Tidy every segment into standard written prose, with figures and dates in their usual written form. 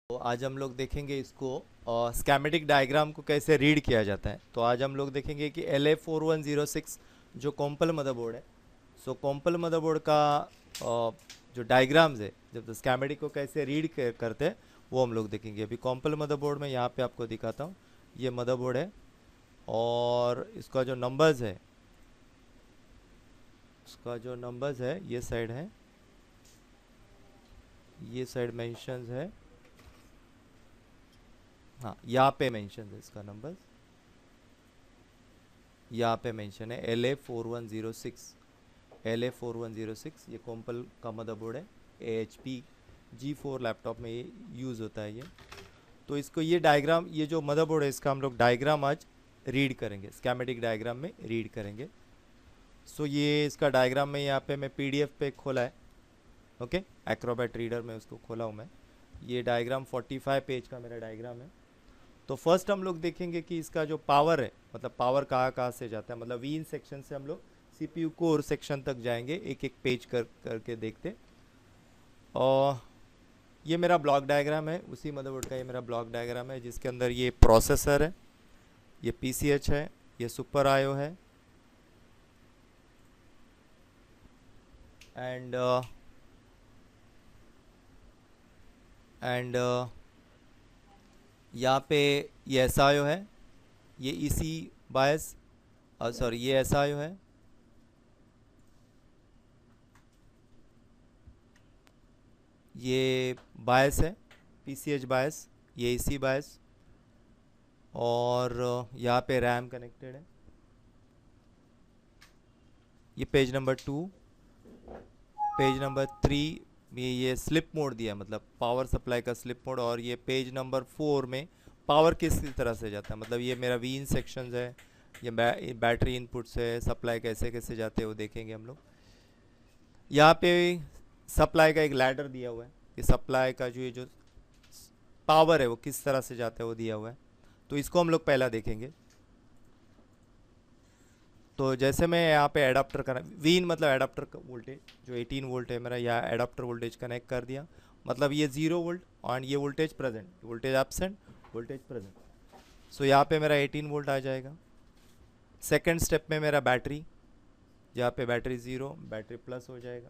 तो आज हम लोग देखेंगे इसको स्कीमेटिक डायग्राम को कैसे रीड किया जाता है। तो आज हम लोग देखेंगे कि LA4106 जो कॉम्पल मदरबोर्ड है, सो कॉम्पल मदरबोर्ड का जो डायग्राम्स है, जब स्कीमेटिक को कैसे रीड करते हैं वो हम लोग देखेंगे। अभी कॉम्पल मदरबोर्ड में यहाँ पे आपको दिखाता हूँ, ये मदरबोर्ड है और इसका जो नंबर्स है, ये साइड है, ये साइड मेंशंस है, हाँ यहाँ पे मेंशन है इसका नंबर, यहाँ पे मेंशन है LA4106 ये कॉम्पल का मदरबोर्ड है। HP G4 लैपटॉप में ये यूज़ होता है ये। तो इसको ये डायग्राम, ये जो मदरबोर्ड है इसका हम लोग डायग्राम आज रीड करेंगे, स्कीमेटिक डायग्राम में रीड करेंगे। सो ये इसका डायग्राम में यहाँ पे मैं PDF पे खोला है, ओके, एक्रोबैट रीडर में उसको खोला हूँ मैं। ये डायग्राम 45 पेज का मेरा डायग्राम है। तो फर्स्ट हम लोग देखेंगे कि इसका जो पावर है, मतलब पावर कहाँ कहाँ से जाता है, मतलब वीन सेक्शन से हम लोग CPU कोर सेक्शन तक जाएंगे, एक एक पेज करके देखते। और ये मेरा ब्लॉक डायग्राम है, उसी मदरबोर्ड का ये मेरा ब्लॉक डायग्राम है, जिसके अंदर ये प्रोसेसर है, ये PCH है, ये सुपर IO है, एंड यहाँ पे ये SIO है, ये EC बायस, सॉरी ये SIO है, ये बायस है PCH बायस, ये EC बायस, और यहाँ पे रैम कनेक्टेड है। ये पेज नंबर 2, पेज नंबर 3 में ये स्लिप मोड दिया, मतलब पावर सप्लाई का स्लिप मोड। और ये पेज नंबर 4 में पावर किस तरह से जाता है, मतलब ये मेरा वीन सेक्शंस है, ये बैटरी इनपुट्स है, सप्लाई कैसे कैसे जाते हैं वो देखेंगे हम लोग। यहाँ पे सप्लाई का एक लैडर दिया हुआ है, कि सप्लाई का जो पावर है वो किस तरह से जाता है वो दिया हुआ है। तो इसको हम लोग पहला देखेंगे। तो जैसे मैं यहाँ पे एडाप्टर का वीन मतलब एडाप्टर का वोल्टेज जो 18 वोल्ट है मेरा, यहाँ एडाप्टर वोल्टेज कनेक्ट कर दिया, मतलब ये 0 वोल्ट और ये voltage present, voltage absent, voltage present. So यहाँ पे मेरा 18 वोल्ट आ जाएगा। सेकेंड स्टेप में मेरा बैटरी, यहाँ पे बैटरी 0, बैटरी प्लस हो जाएगा।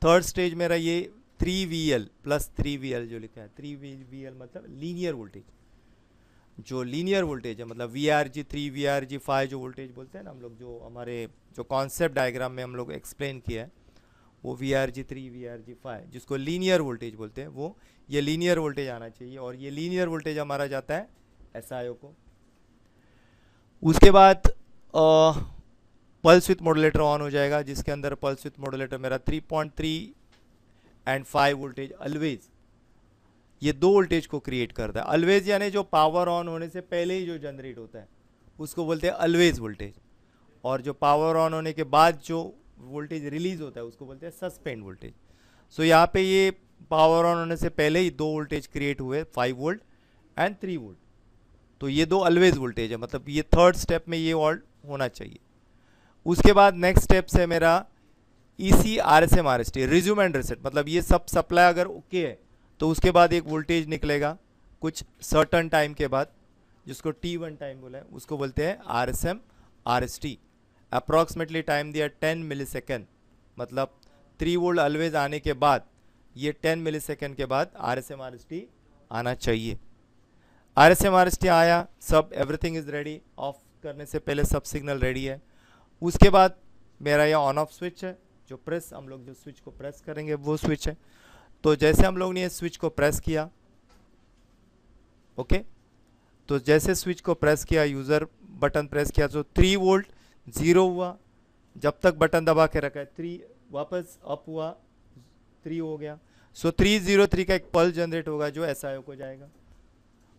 थर्ड स्टेज मेरा ये 3VL प्लस 3VL जो लिखा है, 3VL मतलब लीनियर वोल्टेज, जो लीनियर वोल्टेज है, मतलब VRG 3 VRG 5 जो वोल्टेज बोलते हैं ना हम लोग, जो हमारे जो कॉन्सेप्ट डायग्राम में हम लोग एक्सप्लेन किया है, वो VRG 3 VRG 5 जिसको लीनियर वोल्टेज बोलते हैं, वो ये लीनियर वोल्टेज आना चाहिए। और ये लीनियर वोल्टेज हमारा जाता है SIO को। उसके बाद पल्स विथ मॉड्यूलेटर ऑन हो जाएगा, जिसके अंदर पल्स विथ मॉड्यूलेटर मेरा 3.3 एंड 5 वोल्टेज ऑलवेज, ये दो वोल्टेज को क्रिएट करता है। ऑलवेज यानी जो पावर ऑन होने से पहले ही जो जनरेट होता है उसको बोलते हैं ऑलवेज वोल्टेज, और जो पावर ऑन होने के बाद जो वोल्टेज रिलीज होता है उसको बोलते हैं सस्पेंड वोल्टेज। सो यहाँ पे ये पावर ऑन होने से पहले ही दो वोल्टेज क्रिएट हुए, 5 वोल्ट एंड 3 वोल्ट। तो ये दो ऑलवेज वोल्टेज है, मतलब ये थर्ड स्टेप में ये ऑल होना चाहिए। उसके बाद नेक्स्ट स्टेप से मेरा EC RSM RST resume and reset, मतलब ये सब सप्लाई अगर ओके है तो उसके बाद एक वोल्टेज निकलेगा कुछ सर्टन टाइम के बाद, जिसको T1 टाइम बोला है, उसको बोलते हैं RSM RST। अप्रॉक्सीमेटली टाइम दिया 10 मिलीसेकेंड, मतलब 3 वोल्ट ऑलवेज आने के बाद ये 10 मिलीसेकेंड के बाद RSM RST आना चाहिए। RSM RST आया, सब एवरीथिंग इज रेडी, ऑफ करने से पहले सब सिग्नल रेडी है। उसके बाद मेरा यह ऑन ऑफ स्विच है, जो प्रेस हम लोग जो स्विच को प्रेस करेंगे वो स्विच है। तो जैसे हम लोग ने ये स्विच को प्रेस किया, ओके, तो जैसे स्विच को प्रेस किया, यूज़र बटन प्रेस किया, तो 3 वोल्ट 0 हुआ, जब तक बटन दबा के रखा है 3 वापस अप हुआ, 3 हो गया। सो 303 का एक पल्स जनरेट होगा जो SIO को जाएगा।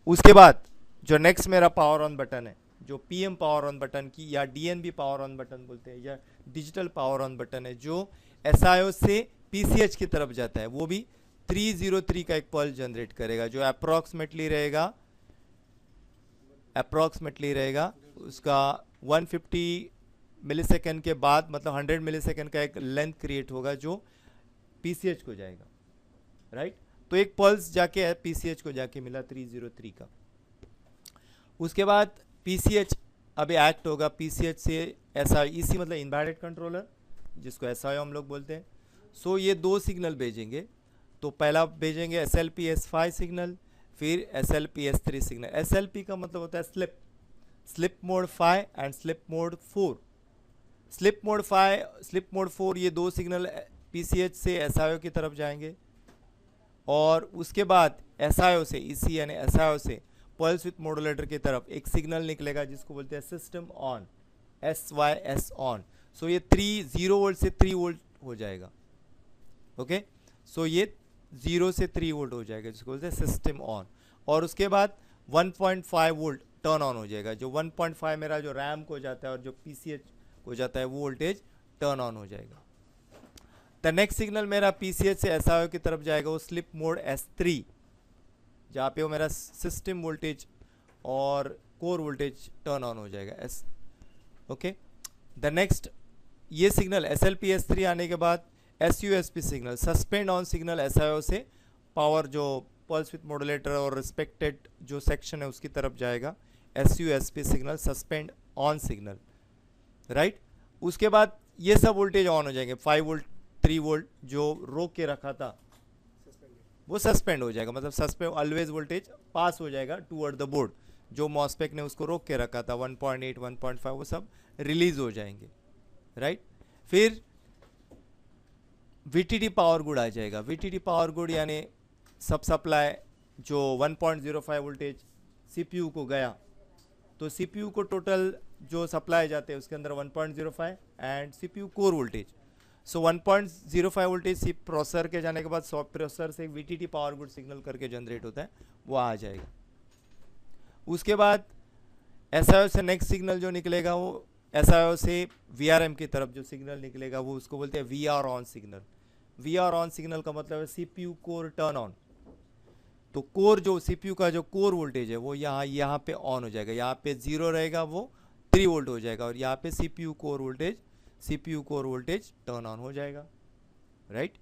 उसके बाद जो नेक्स्ट मेरा पावर ऑन बटन है, जो PM पावर ऑन बटन की या DNB पावर ऑन बटन बोलते हैं, या डिजिटल पावर ऑन बटन है, जो SIO से PCH की तरफ जाता है, वो भी 303 का एक पल्स जनरेट करेगा, जो अप्रॉक्सीमेटली रहेगा उसका 150 मिलीसेकेंड के बाद, मतलब 100 मिलीसेकेंड का एक लेंथ क्रिएट होगा जो PCH को जाएगा, राइट। तो एक पल्स जाके पीसीएच को जाके मिला 303 का। उसके बाद पीसीएच अभी एक्ट होगा पीसीएच से एसआईसी मतलब इनवायर्टेड कंट्रोलर, जिसको एसआईओ हम लोग बोलते हैं। सो ये दो सिग्नल भेजेंगे। तो पहला भेजेंगे SLPS5 सिग्नल, फिर SLPS3 सिग्नल। SLP का मतलब होता है slip mode 5 and slip mode 4। Slip mode 5, slip mode 4, ये दो सिग्नल पीसीएच से एसआईओ की तरफ जाएंगे, और उसके बाद एसआईओ से इसी यानी एसआईओ से पल्स विथ मॉड्यूलेटर की तरफ एक सिग्नल निकलेगा जिसको बोलते हैं सिस्टम ऑन, SYS ऑन। सो ये 0 वोल्ट से 3 वोल्ट हो जाएगा। ओके, सो ये 0 से 3 वोल्ट हो जाएगा जिसको बोलते हैं सिस्टम ऑन। और उसके बाद 1.5 वोल्ट टर्न ऑन हो जाएगा। जो 1.5 मेरा जो रैम को जाता है और जो पीसीएच को जाता है वो वोल्टेज टर्न ऑन हो जाएगा। द नेक्स्ट सिग्नल मेरा पीसीएच से एसआईओ की तरफ जाएगा, वो स्लिप मोड S3, जहाँ पे वो मेरा सिस्टम वोल्टेज और कोर वोल्टेज टर्न ऑन हो जाएगा एस। ओके, द नेक्स्ट ये सिग्नल SLPS3 आने के बाद SUSP signal, suspend on signal SIO से पावर जो पल्स विथ मॉड्यूलेटर और रिस्पेक्टेड जो सेक्शन है उसकी तरफ जाएगा, SUSP signal, suspend on signal, right. उसके बाद ये सब वोल्टेज ऑन हो जाएंगे। 5 वोल्ट 3 वोल्ट जो रोक के रखा था वो सस्पेंड हो जाएगा, मतलब सस्पेंड ऑलवेज वोल्टेज पास हो जाएगा टूवर्ड द बोर्ड। जो मॉस्फेट ने उसको रोक के रखा था 1.8 1.5 वो सब रिलीज हो जाएंगे, राइट। फिर VTD पावर गुड आ जाएगा। VTD पावर गुड यानी सब सप्लाई जो 1.05 वोल्टेज CPU को गया, तो CPU को टोटल जो सप्लाई जाते हैं उसके अंदर 1.05 and CPU core voltage. So 1.05 voltage C processor के जाने के बाद प्रोसेसर से VTD पावर गुड सिग्नल करके जनरेट होता है, वो आ जाएगा। उसके बाद SIO से नेक्स्ट सिग्नल जो निकलेगा वो SIO से VRM की तरफ जो सिग्नल निकलेगा वो उसको बोलते हैं VR on signal. VR on signal का मतलब है CPU कोर टर्न ऑन। तो कोर जो CPU का जो कोर वोल्टेज है वो यहाँ पे ऑन हो जाएगा। यहाँ पे 0 रहेगा वो 3 वोल्ट हो जाएगा, और यहाँ पे CPU core voltage turn on हो जाएगा, राइट।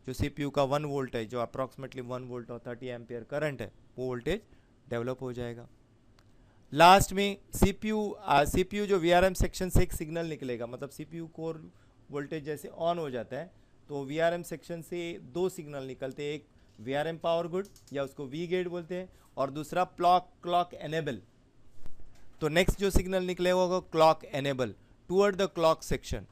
जो CPU का 1 वोल्ट है, जो अप्रॉक्सीमेटली 1 वोल्ट और 30 एम्पियर करंट है, वो वोल्टेज डेवलप हो जाएगा। लास्ट में CPU जो VRM सेक्शन से एक सिग्नल निकलेगा, मतलब CPU कोर वोल्टेज जैसे ऑन हो जाता है तो VRM सेक्शन से दो सिग्नल निकलते हैं, एक VRM पावर गुड या उसको V गेट बोलते हैं, और दूसरा क्लॉक एनेबल। तो नेक्स्ट जो सिग्नल निकलेगा वो clock enable toward the clock section,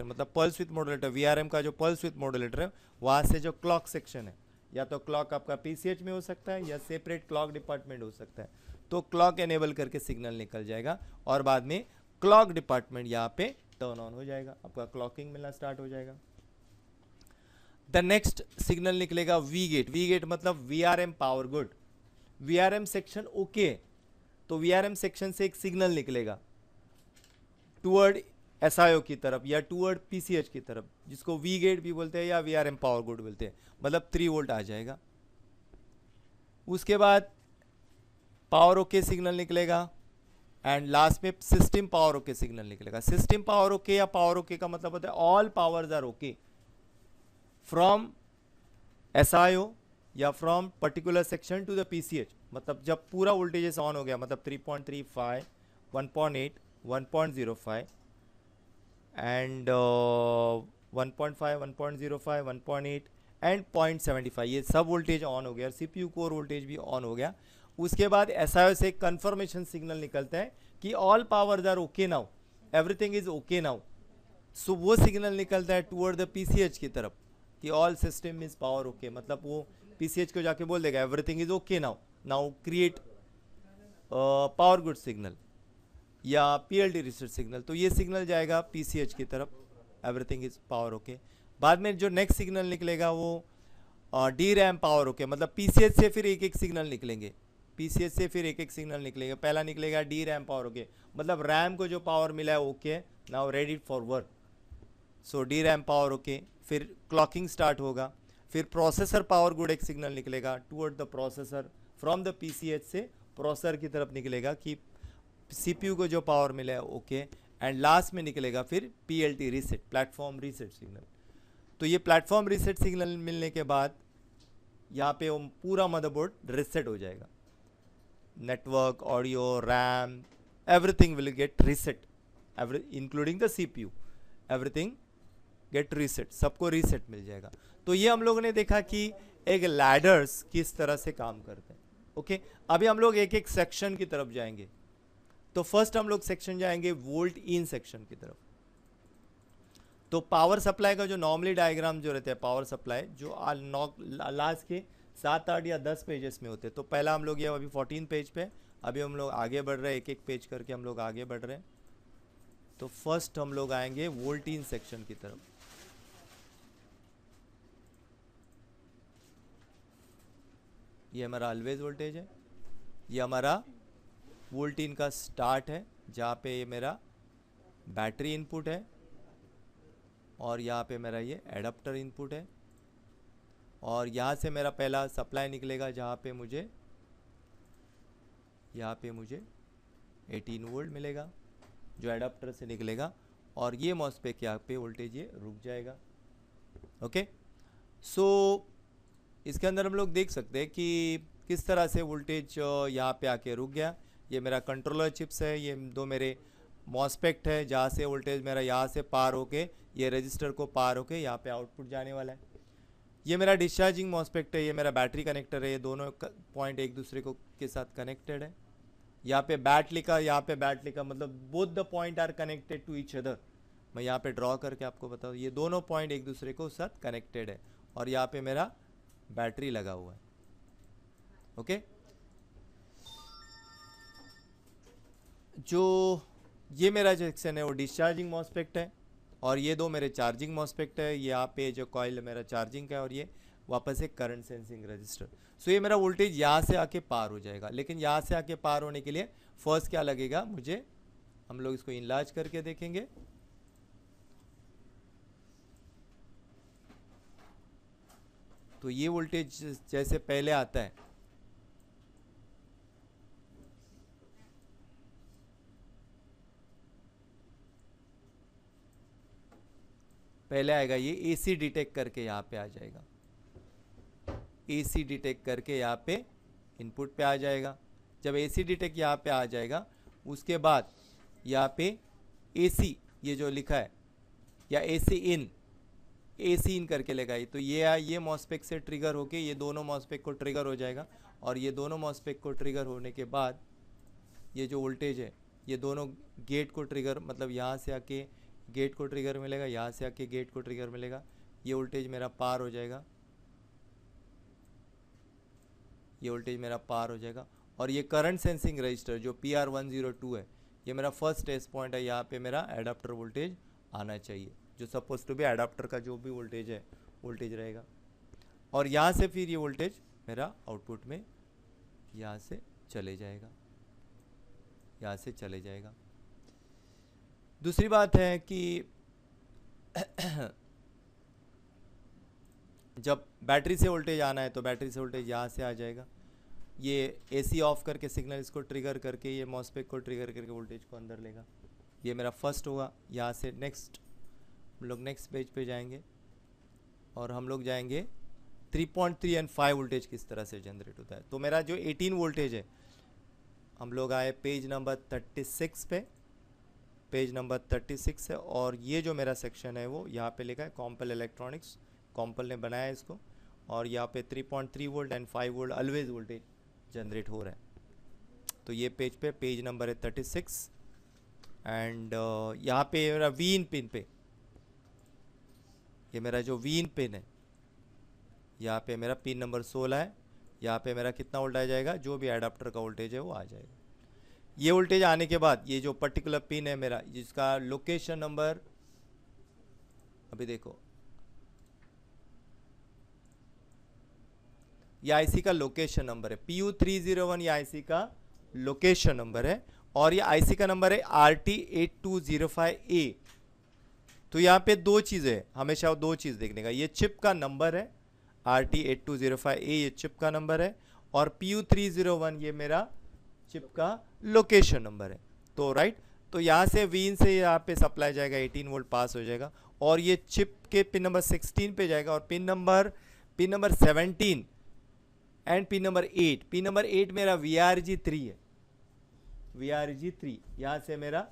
मतलब पल्स विथ मॉड्यूलेटर। VRM का जो पल्स विथ मॉड्यूलेटर है वहाँ से जो क्लॉक सेक्शन है, या तो क्लॉक आपका पीसीएच में हो सकता है या सेपरेट क्लॉक डिपार्टमेंट हो सकता है, तो क्लॉक एनेबल करके सिग्नल निकल जाएगा और बाद में क्लॉक डिपार्टमेंट यहाँ पे टर्न ऑन हो जाएगा, आपका क्लॉकिंग मिलना स्टार्ट हो जाएगा। द नेक्स्ट सिग्नल निकलेगा V गेट मतलब VRM power good. VRM section okay, तो VRM सेक्शन से एक सिग्नल निकलेगा टूवर्ड SIO की तरफ या टूवर्ड PCH की तरफ, जिसको V गेट भी बोलते हैं या VRM पावर गुड बोलते हैं, मतलब 3 वोल्ट आ जाएगा। उसके बाद पावर ओके सिग्नल निकलेगा एंड लास्ट में सिस्टम पावर ओके सिग्नल निकलेगा। सिस्टम पावर ओके या पावर ओके का मतलब होता है all powers are okay from SIO या from particular section to the PCH। मतलब जब पूरा वोल्टेज ऑन हो गया, मतलब 3.35 1.8 1.05 एंड 1.5 1.05 1.8 एंड 0.75, ये सब वोल्टेज ऑन हो गया और CPU कोर वोल्टेज भी ऑन हो गया। उसके बाद SIO से कंफर्मेशन सिग्नल निकलता है कि all powers are okay now, everything is okay now. So वो सिग्नल निकलता है टूवर्ड द PCH की तरफ कि all system is power okay, मतलब वो PCH को जाके बोल देगा everything is okay now create power good signal या PLT रिसेट सिग्नल। तो ये सिग्नल जाएगा PCH की तरफ, एवरीथिंग इज पावर ओके। बाद में जो नेक्स्ट सिग्नल निकलेगा वो DRAM पावर ओके, मतलब PCH से फिर एक एक सिग्नल निकलेंगे, PCH से फिर एक एक सिग्नल निकलेगा। पहला निकलेगा DRAM पावर ओके, मतलब रैम को जो पावर मिला है okay, now ready for work, so DRAM power okay. फिर क्लॉकिंग स्टार्ट होगा। फिर प्रोसेसर पावर गुड एक सिग्नल निकलेगा toward the processor, from the PCH से प्रोसेसर की तरफ निकलेगा कि CPU को जो पावर मिला है ओके। एंड लास्ट में निकलेगा फिर PLT reset, platform reset signal. तो ये प्लेटफॉर्म रीसेट सिग्नल मिलने के बाद यहाँ पे वो पूरा मदरबोर्ड रीसेट हो जाएगा, network, audio, RAM, everything will get reset, including the CPU, everything get reset, सबको रीसेट मिल जाएगा। तो ये हम लोगों ने देखा कि एक लैडर्स किस तरह से काम करते हैं। ओके, अभी हम लोग एक एक सेक्शन की तरफ जाएंगे। तो फर्स्ट हम लोग सेक्शन जाएंगे वोल्ट इन सेक्शन की तरफ। तो पावर सप्लाई का जो नॉर्मली डायग्राम जो रहते हैं, पावर सप्लाई जो लास्ट के 7, 8 या 10 पेजेस में होते हैं। तो पहला हम लोग ये अभी 14 पेज पे, अभी हम लोग आगे बढ़ रहे हैं, एक एक पेज करके हम लोग आगे बढ़ रहे हैं। तो फर्स्ट हम लोग आएंगे वोल्ट इन सेक्शन की तरफ। ये हमारा ऑलवेज वोल्टेज है, ये हमारा वोल्ट इन का स्टार्ट है, जहाँ पे ये मेरा बैटरी इनपुट है और यहाँ पे मेरा ये एडाप्टर इनपुट है, और यहाँ से मेरा पहला सप्लाई निकलेगा जहाँ पे मुझे यहाँ पे मुझे 18 वोल्ट मिलेगा जो एडाप्टर से निकलेगा, और ये मॉस्फेट यहाँ पे वोल्टेज ये रुक जाएगा। ओके, सो इसके अंदर हम लोग देख सकते हैं कि किस तरह से वोल्टेज यहाँ पे आके रुक गया। ये मेरा कंट्रोलर चिप्स है, ये दो मेरे मॉस्फेट है जहाँ से वोल्टेज मेरा यहाँ से पार होके ये रजिस्टर को पार होके यहाँ पे आउटपुट जाने वाला है। ये मेरा डिस्चार्जिंग मॉस्फेट है, ये मेरा बैटरी कनेक्टर है, ये दोनों पॉइंट एक दूसरे को के साथ कनेक्टेड है। यहाँ पे बैट लिखा, यहाँ पे बैट लिखा, मतलब both the point are connected to each other. मैं यहाँ पे ड्रॉ करके आपको बताऊँ, ये दोनों पॉइंट एक दूसरे को साथ कनेक्टेड है, और यहाँ पे मेरा बैटरी लगा हुआ है। ओके, जो ये मेरा सेक्शन है वो डिस्चार्जिंग मॉस्फेट है, और ये दो मेरे चार्जिंग मॉस्फेट है। यहाँ पे जो कॉइल मेरा चार्जिंग का है, और ये वापस एक करंट सेंसिंग रजिस्टर। सो ये मेरा वोल्टेज यहाँ से आके पार हो जाएगा, लेकिन यहाँ से आके पार होने के लिए फर्स्ट क्या लगेगा मुझे, हम लोग इसको इनलार्ज करके देखेंगे। तो ये वोल्टेज जैसे पहले आता है, पहले आएगा ये AC डिटेक्ट करके यहाँ पे आ जाएगा, AC डिटेक्ट करके यहाँ पे इनपुट पे आ जाएगा। जब AC डिटेक्ट यहाँ पे आ जाएगा, उसके बाद यहाँ पे AC ये जो लिखा है, या AC इन करके लगाई, तो ये मॉस्फेट से ट्रिगर होके ये दोनों मॉस्फेट को ट्रिगर हो जाएगा, और ये दोनों मॉस्फेट को ट्रिगर होने के बाद ये जो वोल्टेज है ये दोनों गेट को ट्रिगर, मतलब यहाँ से आके गेट को ट्रिगर मिलेगा, यहाँ से आके गेट को ट्रिगर मिलेगा, ये वोल्टेज मेरा पार हो जाएगा, ये वोल्टेज मेरा पार हो जाएगा। और ये करंट सेंसिंग रजिस्टर जो PR102 है, ये मेरा फर्स्ट टेस्ट पॉइंट है, यहाँ पे मेरा एडाप्टर वोल्टेज आना चाहिए, जो सपोज टू बी एडाप्टर का जो भी वोल्टेज है वोल्टेज रहेगा। और यहाँ से फिर ये वोल्टेज मेरा आउटपुट में यहाँ से चले जाएगा, यहाँ से चले जाएगा। दूसरी बात है कि जब बैटरी से वोल्टेज आना है तो बैटरी से वोल्टेज यहाँ से आ जाएगा, ये AC ऑफ करके सिग्नल इसको ट्रिगर करके ये मॉस्फेट को ट्रिगर करके वोल्टेज को अंदर लेगा। ये मेरा फर्स्ट होगा। यहाँ से नेक्स्ट हम लोग नेक्स्ट पेज पे जाएंगे, और हम लोग जाएंगे 3.3 और 5 वोल्टेज किस तरह से जनरेट होता है। तो मेरा जो 18 वोल्टेज है, हम लोग आए पेज नंबर 36 पे, पेज नंबर 36 है, और ये जो मेरा सेक्शन है वो यहाँ पे लिखा है कॉम्पल इलेक्ट्रॉनिक्स, कॉम्पल ने बनाया है इसको, और यहाँ पे 3.3 volt and 5 volt always voltage generate हो रहा है। तो ये पेज पे पेज नंबर है 36, एंड यहाँ पे मेरा V इन पिन पे, ये मेरा जो V इन पिन है, यहाँ पे मेरा पिन नंबर 16 है, यहाँ पे मेरा कितना वोल्ट आ जाएगा, जो भी एडाप्टर का वोल्टेज है वो आ जाएगा। ये वोल्टेज आने के बाद ये जो पर्टिकुलर पिन है मेरा, जिसका लोकेशन नंबर अभी देखो, ये IC का लोकेशन नंबर है PU301, ये IC का लोकेशन नंबर है, और ये IC का नंबर है RT8205A। तो यहाँ पे दो चीज़ें, हमेशा दो चीज़ देखने का, ये चिप का नंबर है RT8205A, ये चिप का नंबर है, और PU301 ये मेरा चिप का लोकेशन नंबर है। तो राइट, तो यहाँ से वीन से यहाँ पे सप्लाई जाएगा, 18 वोल्ट पास हो जाएगा और ये चिप के पिन नंबर 16 पे जाएगा और pin number 17 and pin number 8 मेरा VRG3 है, VRG3 यहाँ से मेरा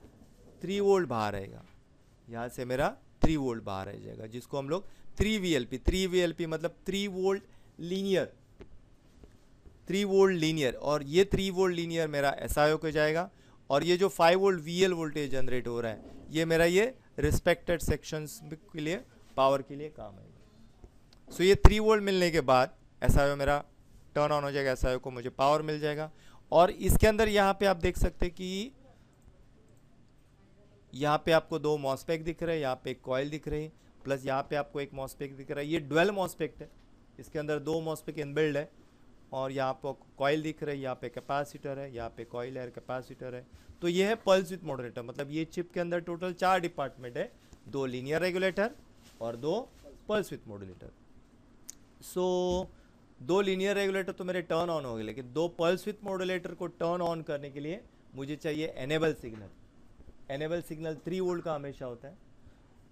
3 वोल्ट बाहर आएगा, यहाँ से मेरा 3 वोल्ट बाहर आ जाएगा, जिसको हम लोग 3 VLP मतलब 3 वोल्ट लीनियर, 3 वोल्ट लीनियर, और ये 3 वोल्ट लीनियर मेरा SIO को जाएगा और ये जो 5 वोल्ट VL वोल्टेज जनरेट हो रहा है ये मेरा ये रिस्पेक्टेड सेक्शंस के लिए पावर के लिए काम आएगा। सो ये 3 वोल्ट मिलने के बाद SIO मेरा टर्न ऑन हो जाएगा, SIO को मुझे पावर मिल जाएगा। और इसके अंदर यहाँ पे आप देख सकते हैं कि यहाँ पे आपको 2 मॉसफेट दिख रहे हैं, यहाँ पे एक कॉइल दिख रही है, प्लस यहाँ पे आपको एक मॉसफेट दिख रहा है। ये डुअल मॉसफेट है, इसके अंदर 2 मॉसफेट इनबिल्ड है और यहाँ पर कॉइल दिख रही है, यहाँ पे कैपेसिटर है, यहाँ पे कॉइल है, कैपेसिटर है। तो ये है पल्स विथ मॉडरेटर, मतलब ये चिप के अंदर टोटल 4 डिपार्टमेंट है, 2 लीनियर रेगुलेटर और 2 pulse with moderator. So 2 linear regulator तो मेरे टर्न ऑन हो गए, लेकिन 2 पल्स विथ मॉडुलेटर को टर्न ऑन करने के लिए मुझे चाहिए enable signal. Enable signal 3 volt का हमेशा होता है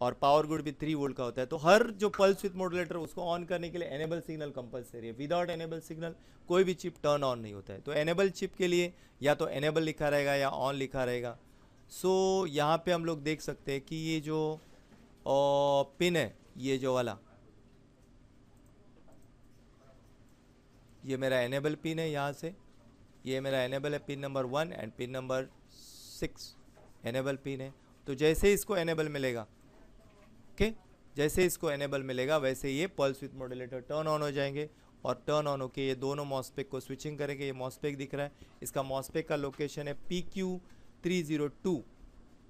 और पावर गुड भी 3 वोल्ट का होता है। तो हर जो पल्स विथ मॉडुलेटर उसको ऑन करने के लिए एनेबल सिग्नल कंपलसरी है। विदाउट एनेबल सिग्नल कोई भी चिप टर्न ऑन नहीं होता है। तो एनेबल चिप के लिए या तो एनेबल लिखा रहेगा या ऑन लिखा रहेगा। सो यहाँ पे हम लोग देख सकते हैं कि ये जो पिन है, ये जो वाला, ये मेरा एनेबल पिन है, यहाँ से ये मेरा एनेबल है, pin number 1 and pin number 6 enable pin है। तो जैसे इसको एनेबल मिलेगा, ओके, जैसे इसको एनेबल मिलेगा वैसे ये pulse with modulator turn on हो जाएंगे और टर्न ऑन होके ये दोनों मॉसफेट को स्विचिंग करेंगे। ये मॉसफेट दिख रहा है, इसका मॉसफेट का लोकेशन है PQ302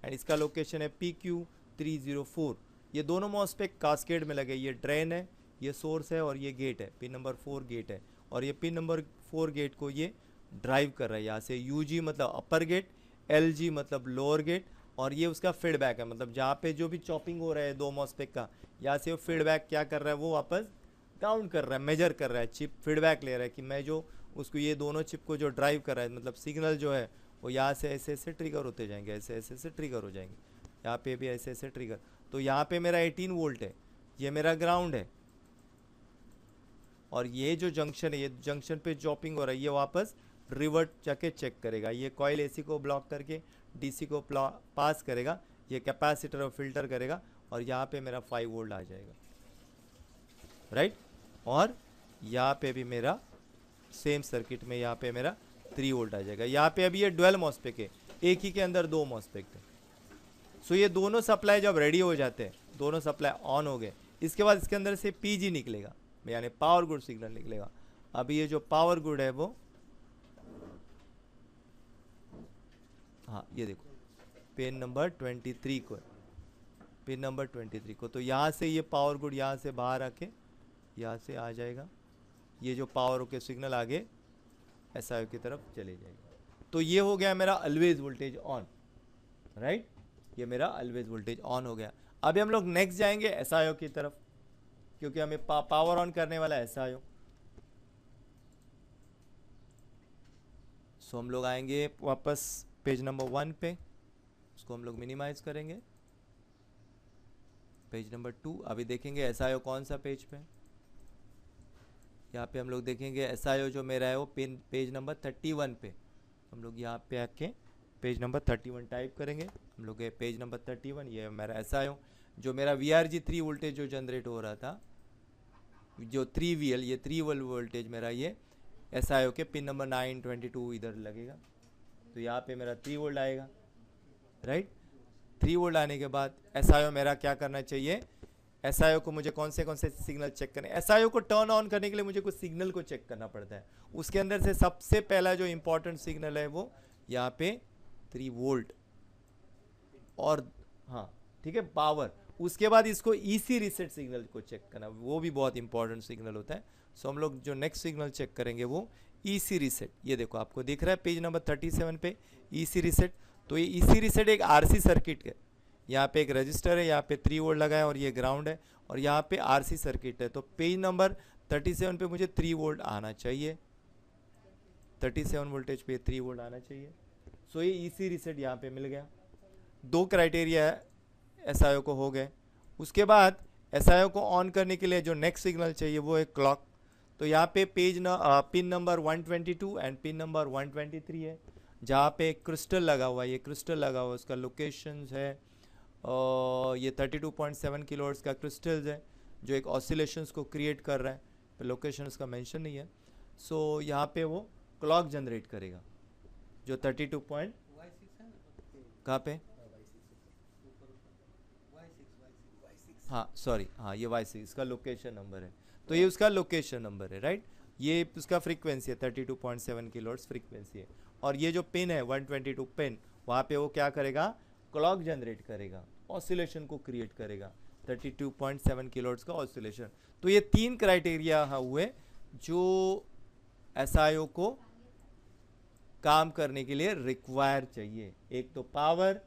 एंड इसका लोकेशन है PQ304। ये दोनों मॉसफेट कास्केड में लगे, ये ड्रेन है, ये सोर्स है और ये गेट है, पिन नंबर 4 गेट है और ये पिन नंबर 4 गेट को ये ड्राइव कर रहा है। यहाँ से UG मतलब अपर गेट, LG मतलब लोअर गेट और ये उसका फीडबैक है, मतलब जहाँ पे जो भी चॉपिंग हो रहा है 2 मॉसफेट का, यहाँ से वो फीडबैक क्या कर रहा है, वो वापस काउंट कर रहा है, मेजर कर रहा है, चिप फीडबैक ले रहा है कि मैं जो उसको ये दोनों चिप को जो ड्राइव कर रहा है, मतलब सिग्नल जो है वो यहाँ से ऐसे ऐसे ट्रिगर होते जाएंगे, ऐसे ऐसे ऐसे ट्रिगर हो जाएंगे, यहाँ पे भी ऐसे ऐसे ट्रिगर। तो यहाँ पे मेरा 18 वोल्ट है, ये मेरा ग्राउंड है और ये जो जंक्शन है, ये जंक्शन पे चॉपिंग हो रहा है, ये वापस रिवर्ट जाके चेक करेगा। ये कॉइल AC को ब्लॉक करके DC को पास करेगा, ये कैपेसिटर और फिल्टर करेगा और यहाँ पे मेरा 5 वोल्ट आ जाएगा, राइट। और यहाँ पे भी मेरा सेम सर्किट में यहाँ पे मेरा 3 वोल्ट आ जाएगा। यहाँ पे अभी ये डुअल मॉसफेट है, एक ही के अंदर 2 मॉसफेट है। सो ये दोनों सप्लाई जब रेडी हो जाते हैं, दोनों सप्लाई ऑन हो गए, इसके बाद इसके अंदर से PG निकलेगा, यानी पावर गुड सिग्नल निकलेगा। अभी ये जो पावर गुड है वो, हाँ ये देखो पिन नंबर 23 को है, पिन नंबर 23 को। तो यहाँ से ये पावर गुड यहाँ से बाहर आके यहाँ से आ जाएगा, ये जो पावर के सिग्नल आगे SIO की तरफ चले जाएगा। तो ये हो गया मेरा ऑलवेज वोल्टेज ऑन, राइट, ये मेरा ऑलवेज वोल्टेज ऑन हो गया। अभी हम लोग नेक्स्ट जाएंगे SIO की तरफ, क्योंकि हमें पावर ऑन करने वाला है SIO। सो हम लोग आएंगे वापस पेज नंबर 1 पे, उसको हम लोग मिनिमाइज करेंगे। पेज नंबर 2 अभी देखेंगे SIO कौन सा पेज पे। यहाँ पे हम लोग देखेंगे SIO जो मेरा है वो पेज नंबर 31 पे। हम लोग यहाँ पे आके पेज नंबर 31 टाइप करेंगे। हम लोग पेज नंबर 31, ये है मेरा SIO, जो मेरा VRG3 वोल्टेज जो जनरेट हो रहा था, जो 3VL, ये 3 वोल्टेज मेरा ये SIO के पिन नंबर 922 इधर लगेगा। तो यहाँ पे मेरा 3 वोल्ट आएगा, राइट। 3 वोल्ट आने के बाद SIO मेरा क्या करना चाहिए, SIO को मुझे कौन से सिग्नल चेक करने, SIO को टर्न ऑन करने के लिए मुझे कुछ सिग्नल को चेक करना पड़ता है। उसके अंदर से सबसे पहला जो इंपॉर्टेंट सिग्नल है वो यहाँ पे 3 वोल्ट और हाँ ठीक है पावर। उसके बाद इसको EC रीसेट सिग्नल को चेक करना, वो भी बहुत इंपॉर्टेंट सिग्नल होता है। सो हम लोग जो नेक्स्ट सिग्नल चेक करेंगे वो EC रीसेट, ये देखो आपको दिख रहा है पेज नंबर 37 पे EC रीसेट। तो ये EC रीसेट एक RC सर्किट है, यहाँ पे एक रजिस्टर है, यहाँ पे 3 वोल्ट लगा है और ये ग्राउंड है और यहाँ पे RC सर्किट है। तो पेज नंबर 37 पे मुझे 3 वोल्ट आना चाहिए, 37 वोल्टेज पे 3 वोल्ट आना चाहिए। सो ये EC रीसेट यहाँ पे मिल गया। दो क्राइटेरिया एसआईओ को हो गए। उसके बाद एसआईओ को ऑन करने के लिए जो नेक्स्ट सिग्नल चाहिए वो है क्लॉक। तो यहाँ पे pin number 122 and pin number 123 है, जहाँ पे क्रिस्टल लगा हुआ है, ये क्रिस्टल लगा हुआ है, उसका लोकेशंस है ये 32.7 किलोहर्ट्ज़ का क्रिस्टल्स है जो एक ऑसिलेशंस को क्रिएट कर रहा है, पर लोकेशन उसका मेंशन नहीं है। सो यहाँ पे वो क्लॉक जनरेट करेगा जो 32 पॉइंट कहाँ पे, हाँ सॉरी, हाँ ये Y6 इसका लोकेशन नंबर है, तो ये उसका लोकेशन नंबर है, राइट। ये उसका फ्रीक्वेंसी है 32.7 किलोहर्ट्ज़ फ्रीक्वेंसी है। और ये जो पिन है 122 पिन, वहाँ पे वो क्या करेगा, क्लॉक जनरेट करेगा, ऑसिलेशन को क्रिएट करेगा, 32.7 किलोहर्ट्ज़ का ऑसिलेशन। तो ये तीन क्राइटेरिया हुए जो एसआईओ को काम करने के लिए रिक्वायर चाहिए। एक तो पावर,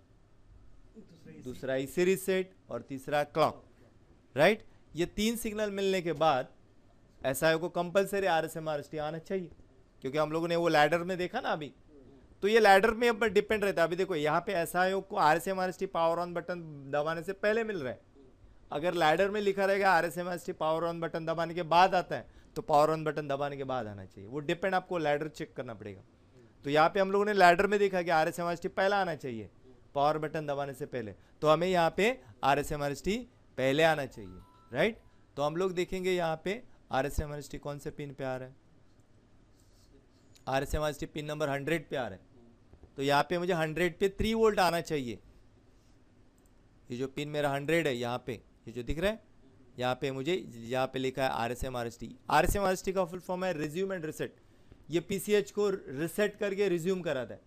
दूसरा इसी रीसेट और तीसरा क्लॉक, राइट। ये तीन सिग्नल मिलने के बाद एसआईओ को कंपलसरी आरएसएमआरएसटी आना चाहिए, क्योंकि हम लोगों ने वो लैडर में देखा ना अभी, तो ये लैडर में ऊपर डिपेंड रहता है। अभी देखो यहाँ पे एसआईओ को आरएसएमआरएसटी पावर ऑन बटन दबाने से पहले मिल रहा है। अगर लैडर में लिखा रहेगा आरएसएमआरएसटी पावर ऑन बटन दबाने के बाद आता है, तो पावर ऑन बटन दबाने के बाद आना चाहिए। वो डिपेंड, आपको लैडर चेक करना पड़ेगा। तो यहाँ पे हम लोगों ने लैडर में देखा कि आरएसएमआरएसटी पहला आना चाहिए पावर बटन दबाने से पहले, तो हमें यहाँ पे आरएसएमआरएसटी पहले आना चाहिए, राइट। तो हम लोग देखेंगे यहाँ पे आरएसएमआरएसटी कौन से पिन पे आ रहा है। आरएसएमआरएसटी पिन नंबर 100 पे आ रहा है, तो यहाँ पे मुझे 100 पे 3 वोल्ट आना चाहिए। ये जो पिन मेरा 100 है, यहाँ पे ये जो दिख रहा है, यहाँ पे मुझे, यहाँ पे लिखा है आरएसएमआरएसटी। आरएसएमआरएसटी का फुल फॉर्म है रिज्यूम एंड रिसेट। ये पीसीएच को रिसेट करके रिज्यूम कराता है,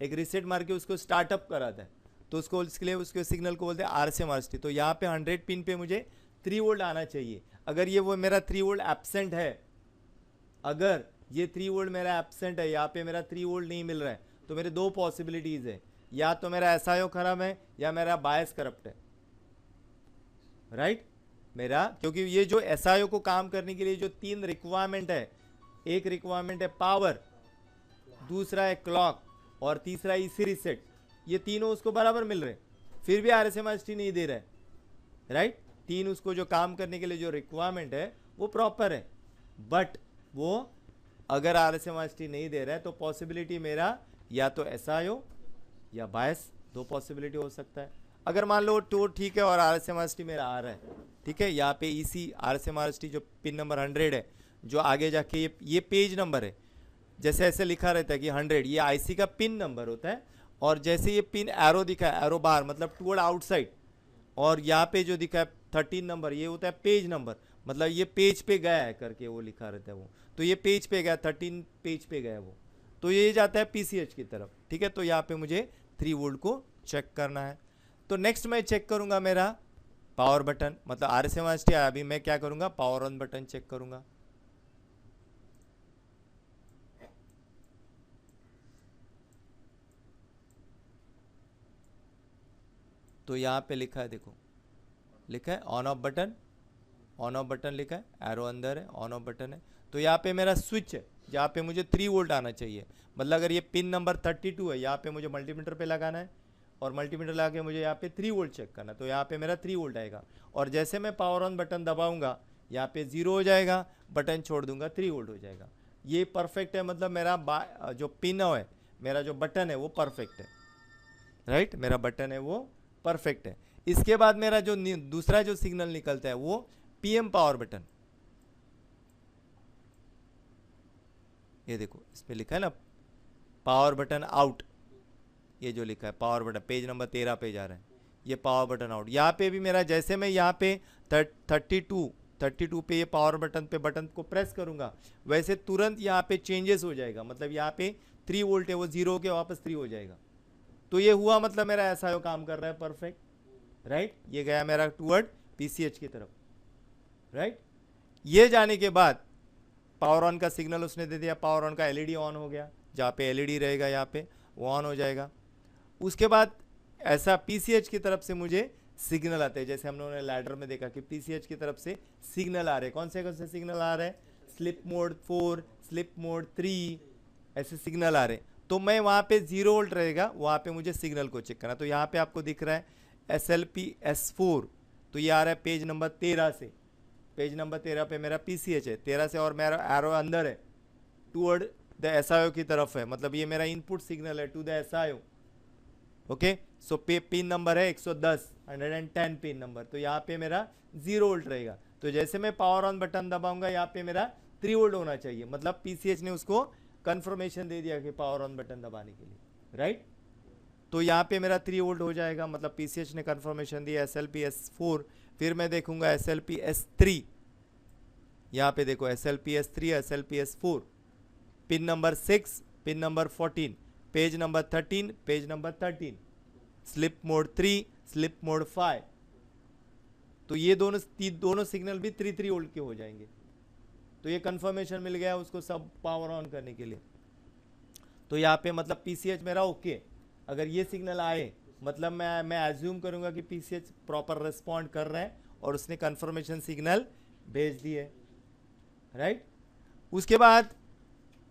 एक रिसेट मार के उसको स्टार्टअप कराता है, तो उसको इसके लिए उसके सिग्नल को बोलते हैं आरएसएमआरएसटी। तो यहाँ पे 100 पिन पे मुझे 3 वोल्ट आना चाहिए। अगर ये वो मेरा 3 वोल्ट एब्सेंट है, अगर ये 3 वोल्ट मेरा एब्सेंट है, यहाँ पे मेरा 3 वोल्ट नहीं मिल रहा है, तो मेरे दो पॉसिबिलिटीज़ है, या तो मेरा एसआईओ खराब है या मेरा बायस करप्ट है, राइट। मेरा, क्योंकि ये जो एसआईओ को काम करने के लिए जो तीन रिक्वायरमेंट है, एक रिक्वायरमेंट है पावर, दूसरा है क्लॉक और तीसरा इसी रीसेट, ये तीनों उसको बराबर मिल रहे, फिर भी आरएसएमआरएसटी नहीं दे रहा है, राइट। तीन उसको जो काम करने के लिए जो रिक्वायरमेंट है वो प्रॉपर है, बट वो अगर आरएसएमआरएसटी नहीं दे रहा है तो पॉसिबिलिटी मेरा या तो एसआईओ या बायस, दो पॉसिबिलिटी हो सकता है। अगर मान लो तो ठीक है और आरएसएमआरएसटी मेरा आ रहा है, ठीक है, यहाँ पे इसी आरएसएमआरएसटी जो पिन नंबर 100 है, जो आगे जाके ये पेज नंबर है, जैसे ऐसे लिखा रहता है कि 100 ये आईसी का पिन नंबर होता है, और जैसे ये पिन एरो दिखा है, एरो बार मतलब टुवर्ड आउटसाइड, और यहाँ पे जो दिखा है 13 नंबर, ये होता है पेज नंबर, मतलब ये पेज पे गया है करके वो लिखा रहता है वो, तो ये पेज पे गया, 13 पेज पे गया वो, तो ये जाता है पीसीएच की तरफ, ठीक है। तो यहाँ पे मुझे 3 वोल्ट को चेक करना है। तो नेक्स्ट मैं चेक करूँगा मेरा पावर बटन, मतलब आरएसएमआरएसटी आया, अभी मैं क्या करूँगा, पावर ऑन बटन चेक करूँगा। तो यहाँ पे लिखा है, देखो लिखा है on off button, on off button लिखा है, एरो अंदर है, ऑन ऑफ बटन है। तो यहाँ पे मेरा स्विच है जहाँ पे मुझे 3 वोल्ट आना चाहिए, मतलब अगर ये पिन नंबर 32 है, यहाँ पे मुझे मल्टीमीटर पे लगाना है, और मल्टीमीटर लगा के मुझे यहाँ पे 3 वोल्ट चेक करना है, तो यहाँ पे मेरा 3 वोल्ट आएगा। और जैसे मैं पावर ऑन बटन दबाऊंगा, यहाँ पे 0 हो जाएगा, बटन छोड़ दूंगा 3 वोल्ट हो जाएगा। ये परफेक्ट है, मतलब मेरा जो पिन है, मेरा जो बटन है वो परफेक्ट है, राइट, मेरा बटन है वो परफेक्ट है। इसके बाद मेरा जो दूसरा जो सिग्नल निकलता है वो पीएम पावर बटन, ये देखो इस पे लिखा है ना पावर बटन आउट, ये जो लिखा है पावर बटन, पेज नंबर 13 पे जा रहा है, ये पावर बटन आउट। यहाँ पे भी मेरा, जैसे मैं यहाँ पे 32 पे ये पावर बटन पे बटन को प्रेस करूंगा, वैसे तुरंत यहाँ पे चेंजेस हो जाएगा, मतलब यहाँ पे 3 वोल्ट है, वो 0 के वापस 3 हो जाएगा। तो ये हुआ, मतलब मेरा एसआईओ काम कर रहा है परफेक्ट, राइट। ये गया मेरा टूवर्ड पीसीएच की तरफ, राइट। ये जाने के बाद पावर ऑन का सिग्नल उसने दे दिया, पावर ऑन का एलईडी ऑन हो गया, जहाँ पे एलईडी रहेगा यहाँ पे वो ऑन हो जाएगा। उसके बाद ऐसा पीसीएच की तरफ से मुझे सिग्नल आते हैं, जैसे हम लोगों ने लैडर में देखा कि पीसीएच की तरफ से सिग्नल आ रहे हैं। कौन से सिग्नल आ रहे हैं, स्लिप मोड 4, स्लिप मोड 3, ऐसे सिग्नल आ रहे हैं। तो मैं वहाँ पे 0 वोल्ट रहेगा, वहाँ पे मुझे सिग्नल को चेक करना। तो यहाँ पे आपको दिख रहा है SLP-S4, तो ये आ रहा है पेज नंबर 13 से। पेज नंबर 13 पे मेरा PCH है 13 से, और मेरा एरो अंदर है टूवर्ड द SIO की तरफ है, मतलब ये मेरा इनपुट सिग्नल है to the SIO। Okay, so pin number है 110 पिन नंबर, तो यहाँ पे मेरा 0 वोल्ट रहेगा। तो जैसे मैं पावर ऑन बटन दबाऊंगा यहाँ पे मेरा 3 वोल्ट होना चाहिए, मतलब PCH ने उसको कंफर्मेशन दे दिया कि पावर ऑन बटन दबाने के लिए, राइट। तो यहाँ पे मेरा 3 वोल्ट हो जाएगा, मतलब PCH ने कंफर्मेशन दिया SLP-S4। फिर मैं देखूंगा SLP-S3, यहाँ पे देखो SLP-S3, SLP-S4, pin number 6, pin number 14, page number 13, page number 13, slip mode 3, slip mode 5। तो ये दोनों सिग्नल भी 3 वोल्ट के हो जाएंगे। तो ये कंफर्मेशन मिल गया उसको सब पावर ऑन करने के लिए। तो यहाँ पे मतलब PCH मेरा ओके। अगर ये सिग्नल आए मतलब मैं एज्यूम करूंगा कि PCH प्रॉपर रिस्पॉन्ड कर रहा है और उसने कंफर्मेशन सिग्नल भेज दिए, राइट। उसके बाद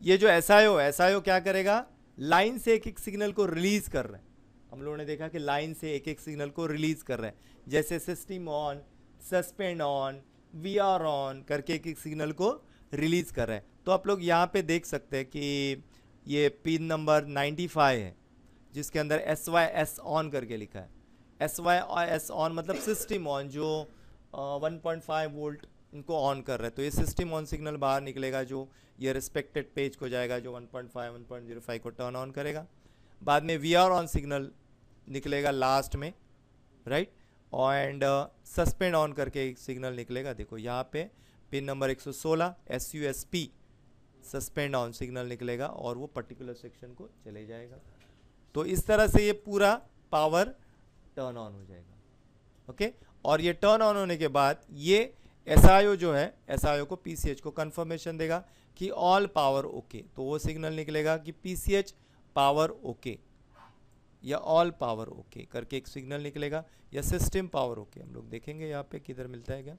ये जो SIO क्या करेगा, लाइन से एक एक सिग्नल को रिलीज कर रहा है। हम लोगों ने देखा कि लाइन से एक एक सिग्नल को रिलीज कर रहा है, जैसे system on, suspend on, VR on करके एक एक सिग्नल को रिलीज कर रहा है। तो आप लोग यहाँ पे देख सकते हैं कि ये पिन नंबर 95 है जिसके अंदर SYS ऑन करके लिखा है। SYS ऑन मतलब सिस्टम ऑन, जो 1.5 वोल्ट इनको ऑन कर रहा है। तो ये सिस्टम ऑन सिग्नल बाहर निकलेगा, जो ये रिस्पेक्टेड पेज को जाएगा, जो 1.5 1.05 को टर्न ऑन करेगा। बाद में VR ऑन सिग्नल निकलेगा लास्ट में, राइट। एंड सस्पेंड ऑन करके एक सिग्नल निकलेगा, देखो यहाँ पे pin number 116 SUSP, suspend on signal निकलेगा और वो पर्टिकुलर सेक्शन को चले जाएगा। तो इस तरह से ये पूरा पावर टर्न ऑन हो जाएगा, ओके। और ये टर्न ऑन होने के बाद ये SIO जो है, SIO को PCH को कंफर्मेशन देगा कि ऑल पावर ओके। तो वो सिग्नल निकलेगा कि PCH पावर ओके या ऑल पावर ओके करके एक सिग्नल निकलेगा, या सिस्टम पावर ओके। हम लोग देखेंगे यहाँ पे किधर मिलता है क्या।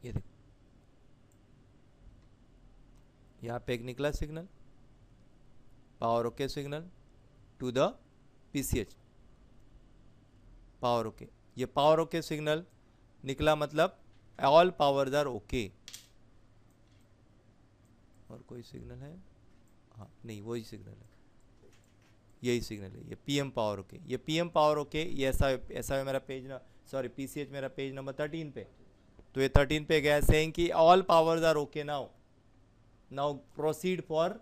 ये देखो यहाँ पे एक निकला signal power okay signal to the PCH, power okay. ये पावर ओके सिग्नल निकला मतलब ऑल पावर्स आर ओके। और कोई सिग्नल है? हाँ नहीं, वही सिग्नल है, यही सिग्नल है, ये PM पावर ओके। ये PM पावर ओके, ये ऐसा मेरा पेज ना, सॉरी PCH मेरा पेज नंबर 13 पे। तो ये 13 पे गया सेइंग कि all powers are okay now proceed for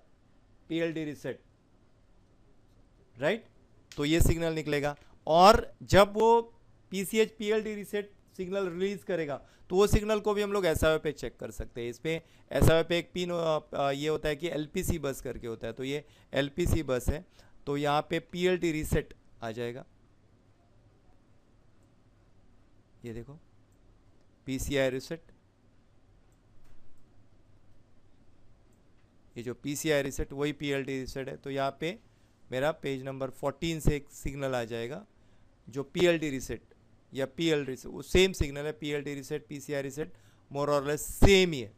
PLD reset, right. तो ये सिग्नल निकलेगा, और जब वो PCH PLD reset signal release करेगा तो वो सिग्नल को भी हम लोग SIO पे चेक कर सकते हैं। इस पे SIO पे एक पिन ये होता है कि LPC बस करके होता है, तो ये LPC बस है। तो यहाँ पे PLD रीसेट आ जाएगा, ये देखो PCI रीसेट, ये जो PCI रीसेट वही PLD रीसेट है। तो यहाँ पे मेरा पेज नंबर 14 से एक सिग्नल आ जाएगा जो PLD रीसेट या PL रीसेट, वो सेम सिग्नल है। PLD रीसेट PCI रीसेट मोर और लेस सेम ही है।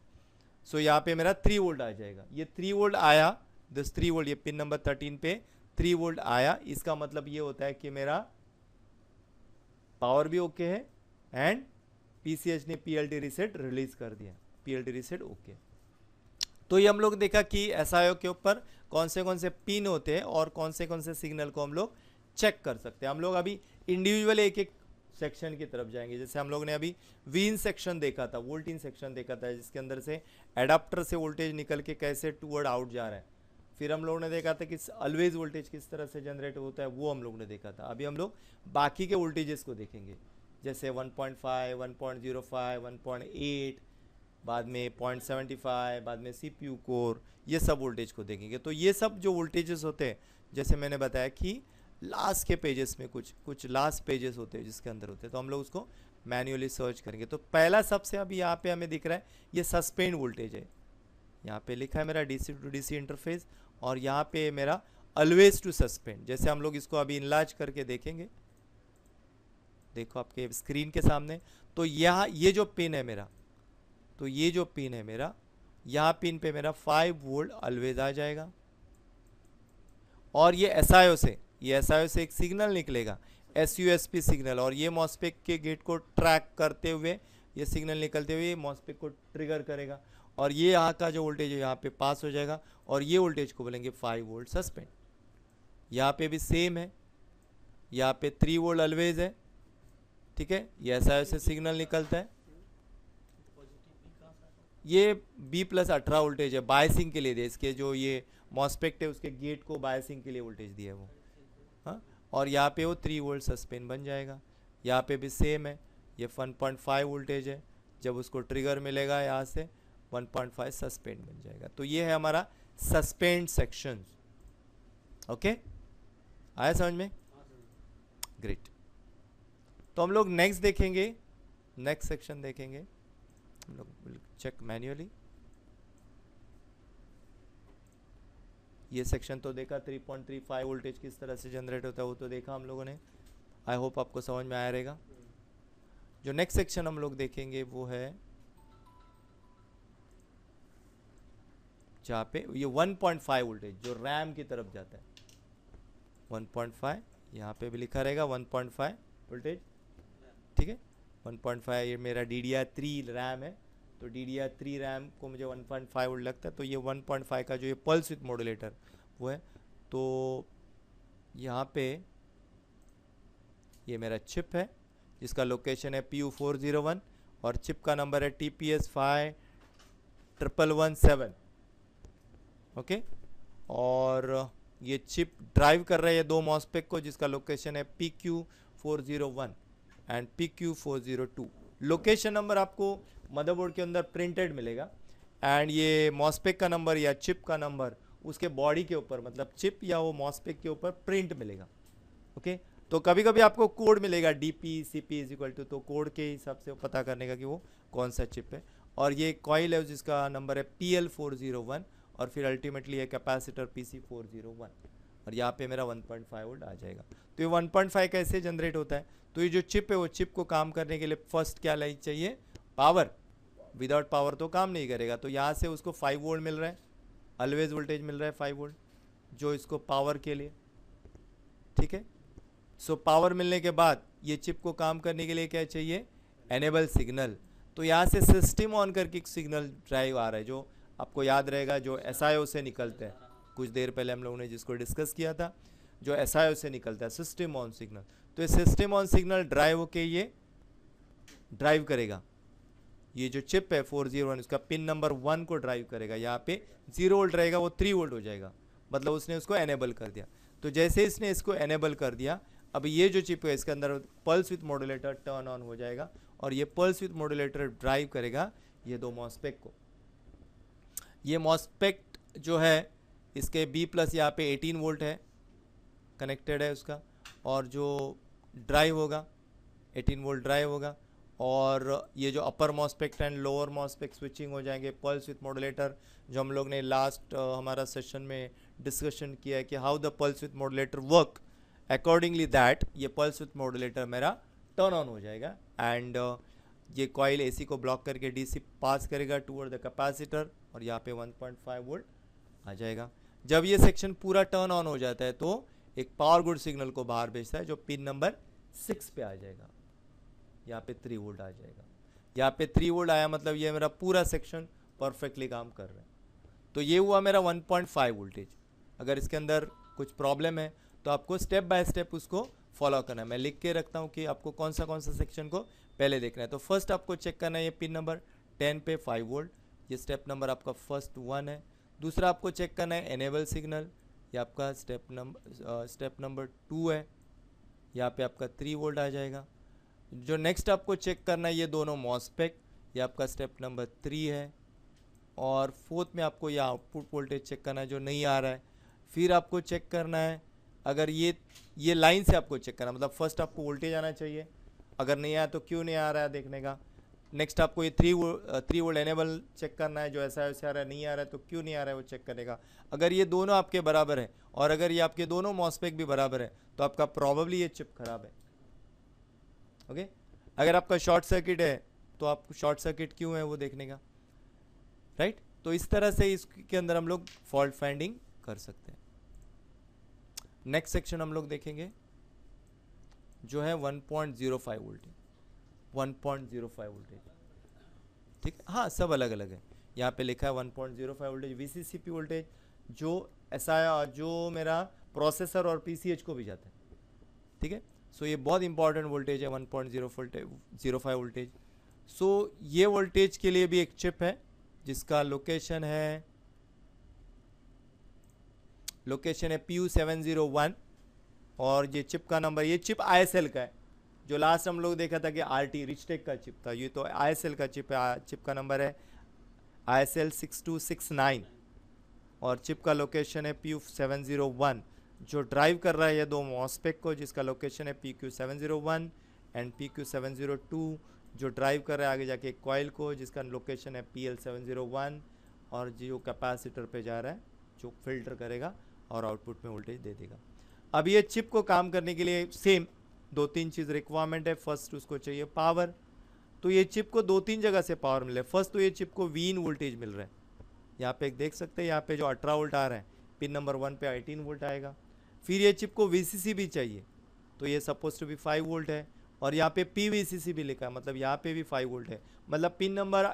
सो यहाँ पे मेरा 3 वोल्ट आ जाएगा। ये 3 वोल्ट आया, दिस 3 वोल्ट, ये पिन नंबर 13 पे 3 वोल्ट आया। इसका मतलब ये होता है कि मेरा पावर भी ओके है एंड PCH ने PLD रीसेट रिलीज कर दिया, PLD रीसेट ओके। तो ये हम लोग देखा कि SIO के ऊपर कौन से पिन होते हैं और कौन से सिग्नल को हम लोग चेक कर सकते हैं। हम लोग अभी इंडिविजुअल एक एक सेक्शन की तरफ जाएंगे। जैसे हम लोग ने अभी वीन सेक्शन देखा था, वोल्टिन सेक्शन देखा था, जिसके अंदर से एडाप्टर से वोल्टेज निकल के कैसे टूवर्ड आउट जा रहा है। फिर हम लोग ने देखा था कि ऑलवेज वोल्टेज किस तरह से जनरेट होता है, वो हम लोग ने देखा था। अभी हम लोग बाकी के वोल्टेजेस को देखेंगे, जैसे 1.5, 1.05, 1.8, बाद में 0.75, बाद में CPU कोर, ये सब वोल्टेज को देखेंगे। तो ये सब जो वोल्टेजेस होते हैं, जैसे मैंने बताया कि लास्ट के पेजेस में कुछ लास्ट पेजेस होते हैं जिसके अंदर होते हैं, तो हम लोग उसको मैन्युअली सर्च करेंगे। तो पहला सबसे अभी यहाँ पे हमें दिख रहा है ये सस्पेंड वोल्टेज है। यहाँ पे लिखा है मेरा DC टू DC इंटरफेस, और यहाँ पे मेरा ऑलवेज टू सस्पेंड। जैसे हम लोग इसको अभी इनलार्ज करके देखेंगे, देखो आपके स्क्रीन के सामने। तो यहाँ ये जो पिन है मेरा, तो ये जो पिन है मेरा, यहाँ पिन पे मेरा 5 वोल्ट ऑलवेज आ जाएगा। और ये एसआईओ से, ये एसआईओ से एक सिग्नल निकलेगा, एसयूएसपी सिग्नल, और ये मॉस्फेट के गेट को ट्रैक करते हुए, ये सिग्नल निकलते हुए मॉस्फेट को ट्रिगर करेगा, और ये यहाँ का जो वोल्टेज है यहाँ पे पास हो जाएगा, और ये वोल्टेज को बोलेंगे 5 वोल्ट सस्पेंड। यहाँ पे भी सेम है, यहाँ पे 3 वोल्ट ऑलवेज है, ठीक है। ये एसआईओ से सिग्नल निकलता है, ये B+18 वोल्टेज है, बायसिंग के लिए दिया, इसके जो ये मॉस्फेट है उसके गेट को बायसिंग के लिए वोल्टेज दिया है वो, हाँ। और यहाँ पे वो 3 वोल्ट सस्पेंड बन जाएगा। यहाँ पे भी सेम है, ये 1.5 वोल्टेज है, जब उसको ट्रिगर मिलेगा यहाँ से 1.5 सस्पेंड बन जाएगा। तो ये है हमारा सस्पेंड सेक्शन। ओके, आया समझ में? ग्रेट। तो हम लोग नेक्स्ट देखेंगे, नेक्स्ट सेक्शन देखेंगे, हम लोग चेक मैन्युअली। ये सेक्शन तो देखा, 3.35 वोल्टेज किस तरह से जनरेट होता है वो तो देखा हम लोगों ने। आई होप आपको समझ में आया रहेगा। जो नेक्स्ट सेक्शन हम लोग देखेंगे वो है जहाँ पे ये 1.5 वोल्टेज जो रैम की तरफ जाता है, 1.5 यहाँ पे भी लिखा रहेगा 1.5 वोल्टेज, ठीक है। 1.5 ये मेरा DDR3 रैम है, तो DDR3 रैम को मुझे 1.5 वोल्ट लगता है, तो ये 1.5 का जो ये पल्स विथ मॉड्यूलेटर वो है। तो यहाँ पे ये मेरा चिप है जिसका लोकेशन है PU401 और चिप का नंबर है TPS51117, ओके। और ये चिप ड्राइव कर रहा है ये दो मॉस्फेट को जिसका लोकेशन है PQ401 and PQ402। Location number आपको मदरबोर्ड के अंदर प्रिंटेड मिलेगा, एंड ये मॉस्फेट का नंबर या चिप का नंबर उसके बॉडी के ऊपर, मतलब चिप या वो मॉस्फेट के ऊपर प्रिंट मिलेगा, ओके। तो कभी कभी आपको कोड मिलेगा DP/CP इक्वल टू, तो कोड के हिसाब से पता करने का कि वो कौन सा चिप है। और ये कॉइल है जिसका नंबर है PL401 और फिर अल्टीमेटली ये कैपेसिटर PC401, और यहाँ पे मेरा 1.5 वोल्ट आ जाएगा। तो ये 1.5 कैसे जनरेट होता है? तो ये जो चिप है वो चिप को काम करने के लिए फर्स्ट क्या लाइन चाहिए? पावर। विदाउट पावर तो काम नहीं करेगा। तो यहाँ से उसको 5 वोल्ट मिल रहा है, ऑलवेज वोल्टेज मिल रहा है 5 वोल्ट जो इसको पावर के लिए, ठीक है। सो पावर मिलने के बाद ये चिप को काम करने के लिए क्या चाहिए? Enable signal. तो यहाँ से सिस्टम ऑन करके एक सिग्नल ड्राइव आ रहा है जो आपको याद रहेगा, जो SIO से निकलता है, कुछ देर पहले हम लोगों ने जिसको डिस्कस किया था, जो SIO से निकलता है सिस्टम ऑन सिग्नल। तो ये सिस्टम ऑन सिग्नल ड्राइव होके ये ड्राइव करेगा, ये जो चिप है 401 उसका पिन नंबर 1 को ड्राइव करेगा। यहाँ पे 0 वोल्ट रहेगा, वो 3 वोल्ट हो जाएगा, मतलब उसने उसको एनेबल कर दिया। तो जैसे इसने इसको एनेबल कर दिया, अब ये जो चिप है इसके अंदर pulse with modulator turn on हो जाएगा, और ये पल्स विथ मॉड्यूलेटर ड्राइव करेगा ये दो मॉस्फेट को। ये मॉस्फेट जो है इसके B+ यहाँ पे 18 वोल्ट है, कनेक्टेड है उसका, और जो ड्राइव होगा 18 वोल्ट ड्राइव होगा, और ये जो upper MOSFET and lower MOSFET switching हो जाएंगे पल्स विथ मॉड्यूलेटर, जो हम लोग ने लास्ट हमारा सेशन में डिस्कशन किया है कि how the pulse with modulator work, accordingly that ये पल्स विथ मॉड्यूलेटर मेरा टर्न ऑन हो जाएगा, एंड ये कॉइल AC को ब्लॉक करके DC पास करेगा टूवर्ड द कैपेसिटर, और यहाँ पे 1.5 वोल्ट आ जाएगा। जब ये सेक्शन पूरा टर्न ऑन हो जाता है तो एक पावर गुड सिग्नल को बाहर भेजता है जो पिन नंबर 6 पे आ जाएगा, यहाँ पे 3 वोल्ट आ जाएगा। यहाँ पे 3 वोल्ट आया मतलब ये मेरा पूरा सेक्शन परफेक्टली काम कर रहा है। तो ये हुआ मेरा 1.5 वोल्टेज। अगर इसके अंदर कुछ प्रॉब्लम है तो आपको स्टेप बाय स्टेप उसको फॉलो करना है। मैं लिख के रखता हूँ कि आपको कौन सा सेक्शन को पहले देखना है। तो फर्स्ट आपको चेक करना है ये पिन नंबर 10 पे 5 वोल्ट, ये स्टेप नंबर आपका फर्स्ट 1 है। दूसरा आपको चेक करना है एनेबल सिग्नल, ये आपका स्टेप नंबर 2 है, यहाँ पे आपका 3 वोल्ट आ जाएगा। जो नेक्स्ट आपको चेक करना है ये दोनों मॉस्फेट, ये आपका स्टेप नंबर 3 है, और फोर्थ में आपको ये आउटपुट वोल्टेज चेक करना है जो नहीं आ रहा है। फिर आपको चेक करना है अगर ये लाइन से आपको चेक करना, मतलब फर्स्ट आपको वोल्टेज आना चाहिए, अगर नहीं आया तो क्यों नहीं आ रहा है देखने का। नेक्स्ट आपको ये 3 वोल्ट एनेबल चेक करना है, जो ऐसा वैसे आ रहा है, नहीं आ रहा है तो क्यों नहीं आ रहा है वो चेक करेगा। अगर ये दोनों आपके बराबर है और अगर ये आपके दोनों मॉस्फेट भी बराबर है तो आपका प्रॉबेबली ये चिप खराब है। ओके, अगर आपका शॉर्ट सर्किट है तो आपको शॉर्ट सर्किट क्यों है वो देखने का, राइट। तो इस तरह से इसके अंदर हम लोग फॉल्ट फाइंडिंग कर सकते हैं। नेक्स्ट सेक्शन हम लोग देखेंगे जो है 1.05 वोल्टेज, 1.05 वोल्टेज, ठीक है। हाँ, सब अलग अलग है, यहाँ पे लिखा है 1.05 वोल्टेज VCCP वोल्टेज, जो ऐसा जो मेरा प्रोसेसर और PCH को भी जाता है, ठीक है। सो ये बहुत इंपॉर्टेंट वोल्टेज है 1.05 वोल्टेज। सो ये वोल्टेज के लिए भी एक चिप है जिसका लोकेशन है PU701 और ये चिप का नंबर, ये चिप ISL का है, जो लास्ट हम लोग देखा था कि RT रिचटेक का चिप था, ये तो ISL का चिप है। चिप का नंबर है ISL 6269 और चिप का लोकेशन है PU701, जो ड्राइव कर रहा है ये दो मॉस्फेट को, जिसका लोकेशन है PQ701 एंड PQ702, जो ड्राइव कर रहा है आगे जाके एक कॉइल को, जिसका लोकेशन है PL701 और जो कैपेसिटर पे जा रहा है, जो फिल्टर करेगा और आउटपुट में वोल्टेज दे देगा। अब ये चिप को काम करने के लिए सेम 2-3 चीज़ रिक्वायरमेंट है। फर्स्ट उसको चाहिए पावर, तो ये चिप को 2-3 जगह से पावर मिले। फर्स्ट तो ये चिप को वीन वोल्टेज मिल रहा है, यहाँ पे देख सकते हैं, यहाँ पे जो 18 वोल्ट आ रहा है, पिन नंबर 1 पे 18 वोल्ट आएगा। फिर ये चिप को VCC भी चाहिए, तो ये सपोज टू भी 5 वोल्ट है और यहाँ पे PVCC भी लिखा है, मतलब यहाँ पे भी 5 वोल्ट है। मतलब पिन नंबर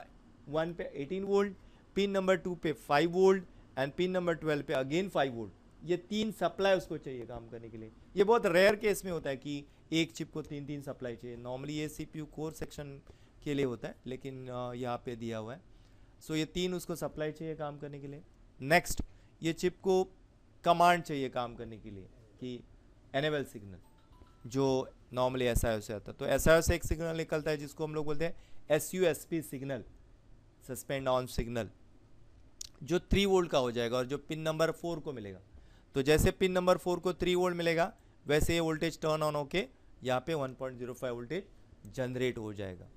1 पे 18 वोल्ट, पिन नंबर 2 पे 5 वोल्ट एंड पिन नंबर 12 पे अगेन 5 वोल्ट। ये 3 सप्लाई उसको चाहिए काम करने के लिए। ये बहुत रेयर केस में होता है कि एक चिप को 3-3 सप्लाई चाहिए, नॉर्मली ये CPU कोर सेक्शन के लिए होता है, लेकिन यहाँ पे दिया हुआ है। सो ये 3 उसको सप्लाई चाहिए काम करने के लिए। नेक्स्ट, ये चिप को कमांड चाहिए काम करने के लिए कि एनेबल सिग्नल, जो नॉर्मली ऐसा वैसे आता है, तो ऐसा वैसे एक सिग्नल निकलता है जिसको हम लोग बोलते हैं SUSP signal, suspend on signal, जो 3 वोल्ट का हो जाएगा और जो पिन नंबर 4 को मिलेगा। तो जैसे पिन नंबर 4 को 3 वोल्ट मिलेगा, वैसे ये वोल्टेज टर्न ऑन होके यहाँ पे 1.05 वोल्टेज जनरेट हो जाएगा।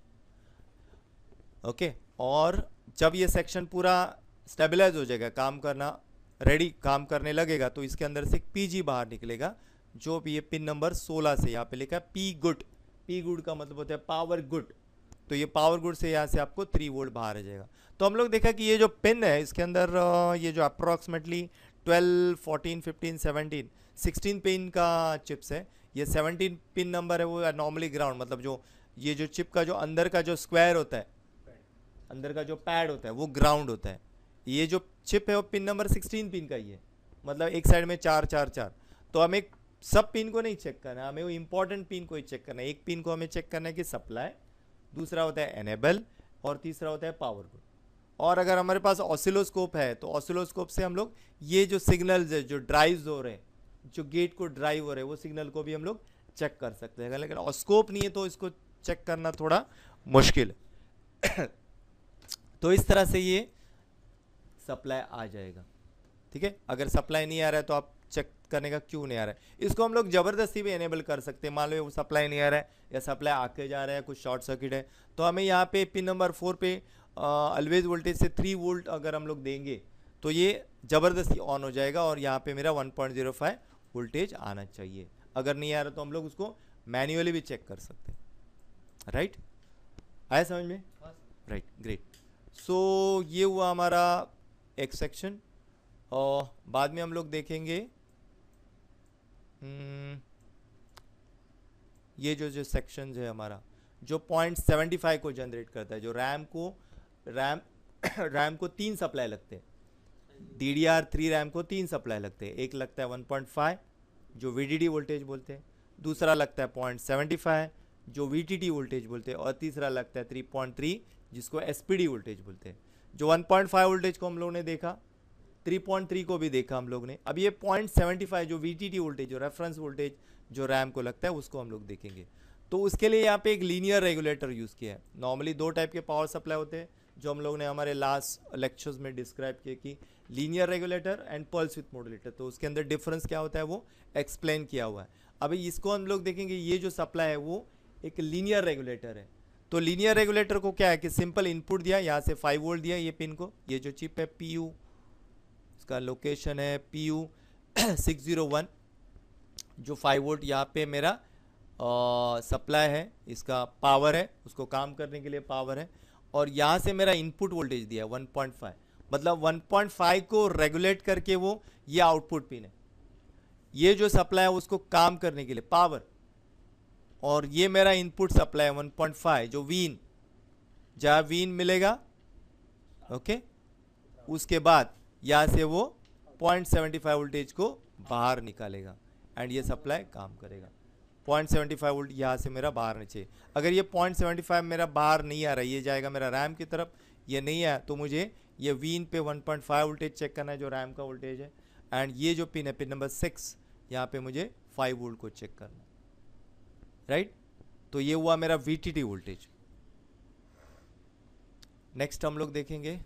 ओके, और जब ये सेक्शन पूरा स्टेबलाइज हो जाएगा, काम करना रेडी, काम करने लगेगा, तो इसके अंदर से एक PG बाहर निकलेगा, जो भी ये पिन नंबर 16 से यहाँ पे लिखा है P गुड। P गुड का मतलब होता है पावर गुड, तो ये पावर गुड से यहाँ से आपको 3 वोल्ट बाहर आ जाएगा। तो हम लोग देखा कि ये जो पिन है इसके अंदर ये जो अप्रॉक्सीमेटली 12, 14, 15, 17, 16 पिन का चिप्स है। ये 17 पिन नंबर है वो नॉर्मली ग्राउंड, मतलब जो ये जो चिप का जो अंदर का जो स्क्वायर होता है, अंदर का जो पैड होता है वो ग्राउंड होता है। ये जो चिप है वो पिन नंबर 16 पिन का ही है, मतलब एक साइड में 4, 4, 4। तो हमें सब पिन को नहीं चेक करना है, हमें वो इंपॉर्टेंट पिन को ही चेक करना है। एक पिन को हमें चेक करना है कि सप्लाई, दूसरा होता है एनेबल और तीसरा होता है पावर गुड। और अगर हमारे पास ऑसिलोस्कोप है तो ऑसिलोस्कोप से हम लोग ये जो सिग्नल्स है, जो ड्राइव्स हो रहे हैं, जो गेट को ड्राइव हो रहे हैं, वो सिग्नल को भी हम लोग चेक कर सकते हैं। लेकिन ऑस्कोप नहीं है तो इसको चेक करना थोड़ा मुश्किल है। तो इस तरह से ये सप्लाई आ जाएगा, ठीक है। अगर सप्लाई नहीं आ रहा है तो आप चेक करने का क्यों नहीं आ रहा है, इसको हम लोग ज़बरदस्ती भी एनेबल कर सकते हैं। मान लो वो सप्लाई नहीं आ रहा है या सप्लाई आके जा रहा है, कुछ शॉर्ट सर्किट है, तो हमें यहाँ पे पिन नंबर 4 पे ऑलवेज वोल्टेज से 3 वोल्ट अगर हम लोग देंगे तो ये ज़बरदस्ती ऑन हो जाएगा और यहाँ पे मेरा 1.05 वोल्टेज आना चाहिए। अगर नहीं आ रहा तो हम लोग उसको मैन्युअली भी चेक कर सकते हैं, राइट। आया समझ में? Right, great. सो ये हुआ हमारा एक सेक्शन, और बाद में हम लोग देखेंगे ये जो सेक्शन है हमारा, जो 0.75 को जनरेट करता है, जो रैम को 3 सप्लाई लगते हैं, DDR3 रैम को 3 सप्लाई लगते हैं। एक लगता है 1.5 जो VDD वोल्टेज बोलते हैं, दूसरा लगता है 0.75 जो VTT वोल्टेज बोलते हैं, और तीसरा लगता है 3.3 जिसको SPD वोल्टेज बोलते हैं। जो 1.5 वोल्टेज को हम लोगों ने देखा, 3.3 को भी देखा हम लोग ने। अब ये 0.75 जो VTT वोल्टेज, जो रेफरेंस वोल्टेज जो रैम को लगता है, उसको हम लोग देखेंगे। तो उसके लिए यहाँ पे एक लीनियर रेगुलेटर यूज़ किया है। नॉर्मली 2 टाइप के पावर सप्लाई होते हैं, जो हम लोग ने हमारे लास्ट लेक्चर्स में डिस्क्राइब किए कि linear regulator and pulse with modulator. तो उसके अंदर डिफरेंस क्या होता है वो एक्सप्लेन किया हुआ है। अभी इसको हम लोग देखेंगे, ये जो सप्लाई है वो एक लीनियर रेगुलेटर है। तो लीनियर रेगुलेटर को क्या है कि सिंपल इनपुट दिया, यहाँ से 5 वोल्ट दिया ये पिन को, ये जो चिप है PU, इसका लोकेशन है PU 601, जो 5 वोल्ट यहाँ पे मेरा सप्लाई है, इसका पावर है, उसको काम करने के लिए पावर है, और यहाँ से मेरा इनपुट वोल्टेज दिया है 1.5, मतलब 1.5 को रेगुलेट करके वो ये आउटपुट पिन है, ये जो सप्लाई है उसको काम करने के लिए पावर, और ये मेरा इनपुट सप्लाई है 1.5 जो वीन, जहाँ वीन मिलेगा ओके, उसके बाद यहाँ से वो 0.75 वोल्टेज को बाहर निकालेगा एंड ये सप्लाई काम करेगा। 0.75 वोल्ट यहाँ से मेरा बाहर नहीं चाहिए। अगर ये 0.75 मेरा बाहर नहीं आ रहा, ये जाएगा मेरा रैम की तरफ, ये नहीं आया तो मुझे ये वीन पे 1.5 वोल्टेज चेक करना है जो रैम का वोल्टेज है, एंड ये जो पिन है पिन नंबर 6, यहाँ पे मुझे 5 वोल्ट को चेक करना है, राइट। तो ये हुआ मेरा VTT वोल्टेज। नेक्स्ट हम लोग देखेंगे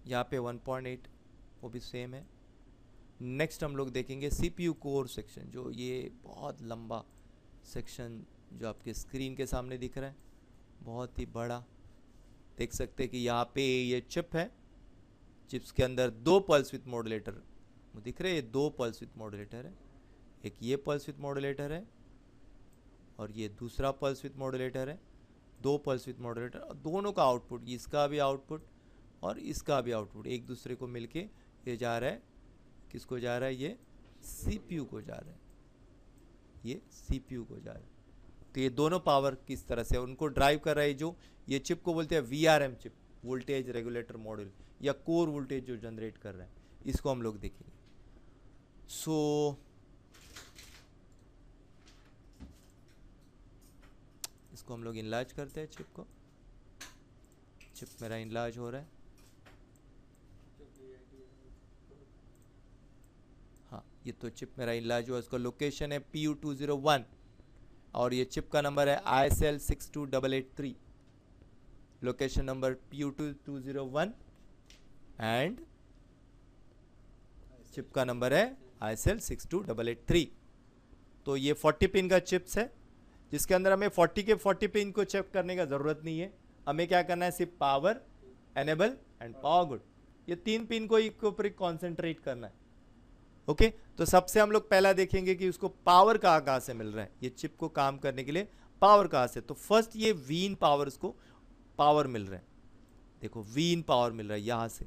यहाँ पे 1.8, वो भी सेम है। नेक्स्ट हम लोग देखेंगे CPU कोर सेक्शन, जो ये बहुत लंबा सेक्शन जो आपके स्क्रीन के सामने दिख रहा है, बहुत ही बड़ा। देख सकते हैं कि यहाँ पे ये चिप है, चिप्स के अंदर 2 पल्स विथ मॉड्यूलेटर दिख रहे हैं, 2 पल्स विथ मॉड्यूलेटर है, एक ये पल्स विथ मॉड्यूलेटर है और ये दूसरा पल्स विथ मॉड्यूलेटर है, 2 पल्स विथ मॉड्यूलेटर, और दोनों का आउटपुट, इसका भी आउटपुट और इसका भी आउटपुट एक दूसरे को मिलके ये जा रहा है, किसको जा रहा है, ये CPU को जा रहा है, ये CPU को जा रहा है। तो ये दोनों पावर किस तरह से उनको ड्राइव कर रहा है, जो ये चिप को बोलते हैं VRM chip, voltage regulator module, या कोर वोल्टेज जो जनरेट कर रहा है, इसको हम लोग देखेंगे। सो इसको हम लोग इनलार्ज करते हैं, चिप को, चिप मेरा इनलार्ज हो रहा है, हाँ ये तो चिप मेरा इनलार्ज हुआ, इसका लोकेशन है PU201 और ये चिप का नंबर है ISL 62883, location number PU201 and chip का नंबर है ISL 62883। तो ये 40 पिन का चिप्स है, जिसके अंदर हमें 40 के 40 पिन को चेक करने का ज़रूरत नहीं है, हमें क्या करना है, सिर्फ power, enable and power good, ये 3 पिन को एक ऊपर कॉन्सेंट्रेट करना है। ओके तो सबसे हम लोग पहला देखेंगे कि उसको पावर कहाँ से मिल रहा है, ये चिप को काम करने के लिए पावर कहाँ से। तो फर्स्ट ये वीन पावर, उसको पावर मिल रहा है, देखो वीन पावर मिल रहा है यहाँ से,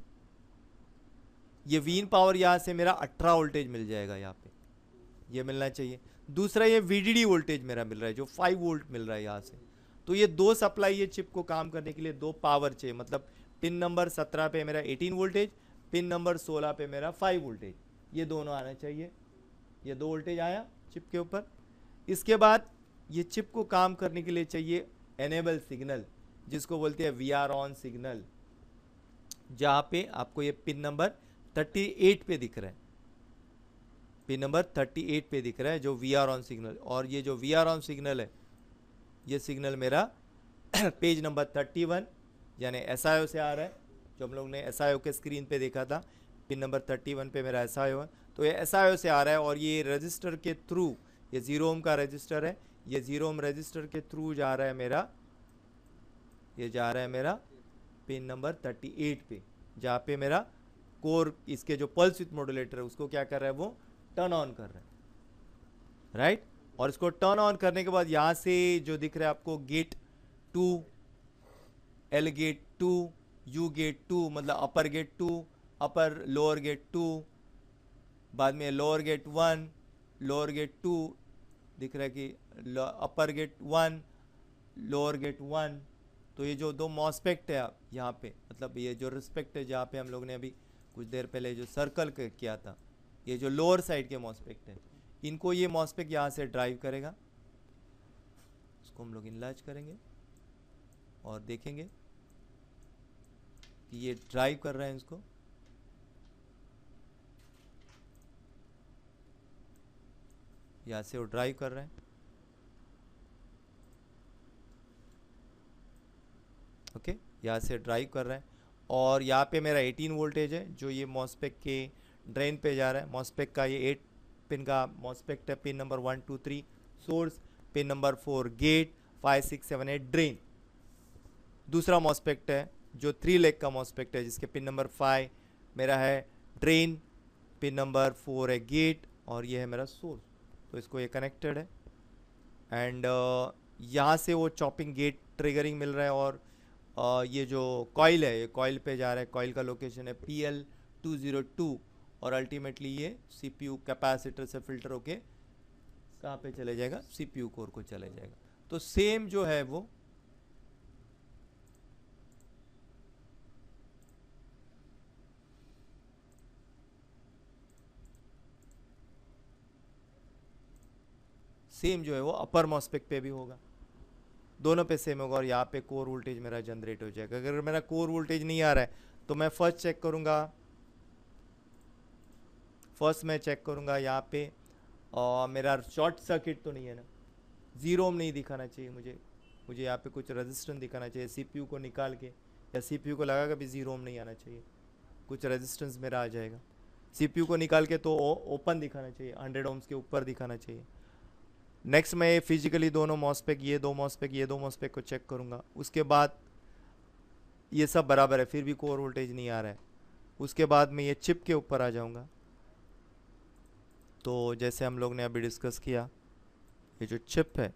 ये वीन पावर यहाँ से मेरा 18 वोल्टेज मिल जाएगा, यहाँ पे ये मिलना चाहिए। दूसरा ये VDD वोल्टेज मेरा मिल रहा है जो 5 वोल्ट मिल रहा है यहाँ से। तो ये 2 सप्लाई, ये चिप को काम करने के लिए 2 पावर चाहिए, मतलब पिन नंबर 17 पे मेरा 18 वोल्टेज, पिन नंबर 16 पे मेरा 5 वोल्टेज, ये दोनों आना चाहिए, ये 2 वोल्टेज आया चिप के ऊपर। इसके बाद ये चिप को काम करने के लिए चाहिए एनेबल सिग्नल, जिसको बोलते हैं VR ऑन सिग्नल, जहाँ पे आपको ये पिन नंबर 38 पे दिख रहा है, पिन नंबर 38 पे दिख रहा है जो VR ऑन सिग्नल। और ये जो VR ऑन सिग्नल है, ये सिग्नल मेरा पेज नंबर 31 यानी SIO से आ रहा है, जो हम लोग ने SIO के स्क्रीन पे देखा था, पिन नंबर 31 पे मेरा SIO है, तो ये SIO से आ रहा है। और ये रजिस्टर के थ्रू, ये 0 ओम का रजिस्टर है, ये 0 ओम रजिस्टर के थ्रू जा रहा है मेरा, ये जा रहा है मेरा पिन नंबर 38 पे, जहाँ पे मेरा कोर, इसके जो पल्स विथ मॉड्यूलेटर है उसको क्या कर रहा है, वो टर्न ऑन कर रहा है, राइट। और इसको टर्न ऑन करने के बाद यहाँ से जो दिख रहा है आपको gate 2, L gate 2, U gate 2, मतलब upper gate 2, upper lower gate 2, बाद में लोअर गेट 1, लोअर गेट 2 दिख रहा है कि अपर गेट 1, लोअर गेट 1। तो ये जो 2 मॉस्पेक्ट है यहाँ पे, मतलब ये जो रिस्पेक्ट है, जहाँ पे हम लोग ने अभी कुछ देर पहले जो सर्कल किया था, ये जो लोअर साइड के मॉस्पेक्ट है, इनको ये मॉस्पेक्ट यहाँ से ड्राइव करेगा। इसको हम लोग इनलार्ज करेंगे और देखेंगे कि ये ड्राइव कर रहे हैं इसको, यहाँ से वो ड्राइव कर रहे हैं, ओके यहाँ से ड्राइव कर रहे हैं। और यहाँ पे मेरा 18 वोल्टेज है जो ये मॉस्पेक्ट के ड्रेन पे जा रहा है। मॉस्पेक्ट का ये 8 पिन का मॉस्पेक्ट है, pin number 1 2 3 source, pin number 4 gate, 5 6 7 8 drain. दूसरा मॉस्पेक्ट है जो 3 लेग का मॉस्पेक्ट है, जिसके पिन नंबर 5 मेरा है ड्रेन, पिन नंबर 4 है गेट, और ये है मेरा सोर्स। तो इसको ये कनेक्टेड है, एंड यहाँ से वो चॉपिंग गेट ट्रिगरिंग मिल रहा है, और ये जो कॉइल है ये कॉइल पे जा रहा है। कॉइल का लोकेशन है PL202, और अल्टीमेटली ये CPU कैपेसिटर से फिल्टर होके कहाँ पे चले जाएगा, CPU कोर को चले जाएगा। तो सेम जो है वो अपर मॉस्पेक्ट पे भी होगा, दोनों पे सेम होगा, और यहाँ पे कोर वोल्टेज मेरा जनरेट हो जाएगा। अगर मेरा कोर वोल्टेज नहीं आ रहा है तो मैं फर्स्ट चेक करूँगा, यहाँ पे मेरा शॉर्ट सर्किट तो नहीं है ना, 0 ओम नहीं दिखाना चाहिए मुझे यहाँ पे कुछ रेजिस्टेंस दिखाना चाहिए। CPU को निकाल के या CPU को लगा के भी 0 ओम नहीं आना चाहिए, कुछ रेजिस्टेंस मेरा आ जाएगा। CPU को निकाल के तो ओपन दिखाना चाहिए, 100 ओम्स के ऊपर दिखाना चाहिए। नेक्स्ट मैं फिजिकली दोनों मॉस्पेक, ये दो मॉस्पेक को चेक करूँगा। उसके बाद ये सब बराबर है, फिर भी कोर वोल्टेज नहीं आ रहा है। उसके बाद मैं ये चिप के ऊपर आ जाऊँगा। तो जैसे हम लोग ने अभी डिस्कस किया, ये जो चिप है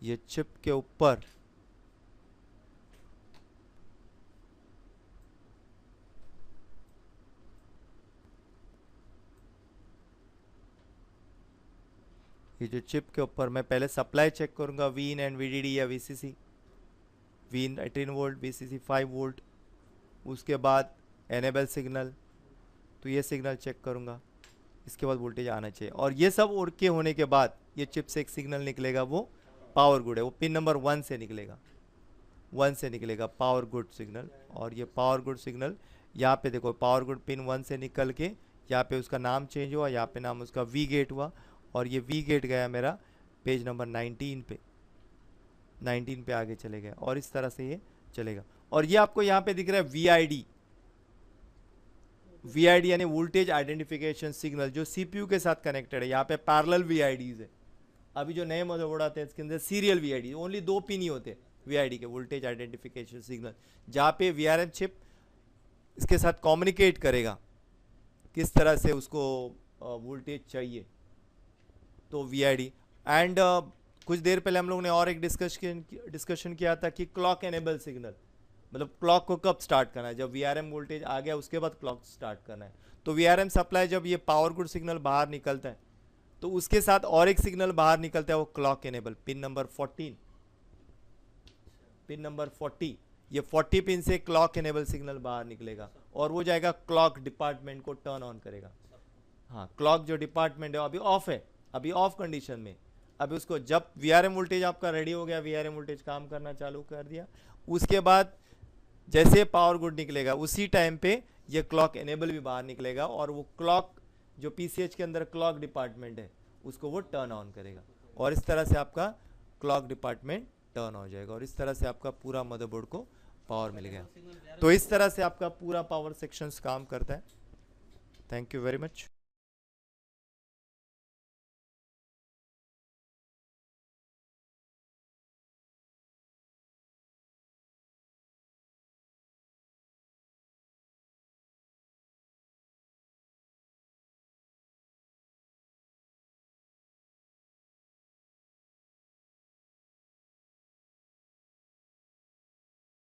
ये चिप के ऊपर मैं पहले सप्लाई चेक करूंगा, वीन एंड VDD या VCC, V in 18 volt, VCC 5 volt. उसके बाद एनेबल सिग्नल, तो ये सिग्नल चेक करूंगा, इसके बाद वोल्टेज आना चाहिए। और ये सब ओके होने के बाद ये चिप से एक सिग्नल निकलेगा, वो पावर गुड है, वो पिन नंबर 1 से निकलेगा पावर गुड सिग्नल। और ये पावर गुड सिग्नल यहाँ पे देखो, पावर गुड पिन 1 से निकल के यहाँ पे उसका नाम चेंज हुआ, यहाँ पे नाम उसका V गेट हुआ, और ये V गेट गया मेरा पेज नंबर 19 पे आगे चले गए, और इस तरह से ये चलेगा। और ये आपको यहाँ पे दिख रहा है VID यानी वोल्टेज आइडेंटिफिकेशन सिग्नल, जो CPU के साथ कनेक्टेड है। यहाँ पे पैरेलल VIDs है। अभी जो नए मदरबोर्ड आते हैं इसके अंदर सीरियल VID, ओनली 2 पिन ही होते हैं VID के, वोल्टेज आइडेंटिफिकेशन सिग्नल, जहाँ पे VRM चिप इसके साथ कम्युनिकेट करेगा किस तरह से उसको वोल्टेज चाहिए, तो VID। एंड कुछ देर पहले हम लोगों ने और एक डिस्कशन किया था कि क्लॉक एनेबल सिग्नल, मतलब क्लॉक को कब स्टार्ट करना है, जब VRM वोल्टेज आ गया उसके बाद क्लॉक स्टार्ट करना है। तो VRM सप्लाई, जब ये पावर गुड सिग्नल बाहर निकलता है तो उसके साथ और एक सिग्नल बाहर निकलता है, वो क्लॉक एनेबल, पिन नंबर 40, ये 40 पिन से क्लॉक एनेबल सिग्नल बाहर निकलेगा, और वो जाएगा क्लॉक डिपार्टमेंट को टर्न ऑन करेगा। हाँ, क्लॉक जो डिपार्टमेंट है अभी ऑफ है, अभी ऑफ कंडीशन में। अभी उसको जब VRM वोल्टेज आपका रेडी हो गया, VRM वोल्टेज काम करना चालू कर दिया, उसके बाद जैसे पावर गुड निकलेगा उसी टाइम पे ये क्लॉक एनेबल भी बाहर निकलेगा, और वो क्लॉक जो PCH के अंदर क्लॉक डिपार्टमेंट है उसको वो टर्न ऑन करेगा, और इस तरह से आपका क्लॉक डिपार्टमेंट टर्न हो जाएगा, और इस तरह से आपका पूरा मदरबोर्ड को पावर मिल गया। तो इस तरह से आपका पूरा पावर सेक्शंस काम करता है। Thank you very much.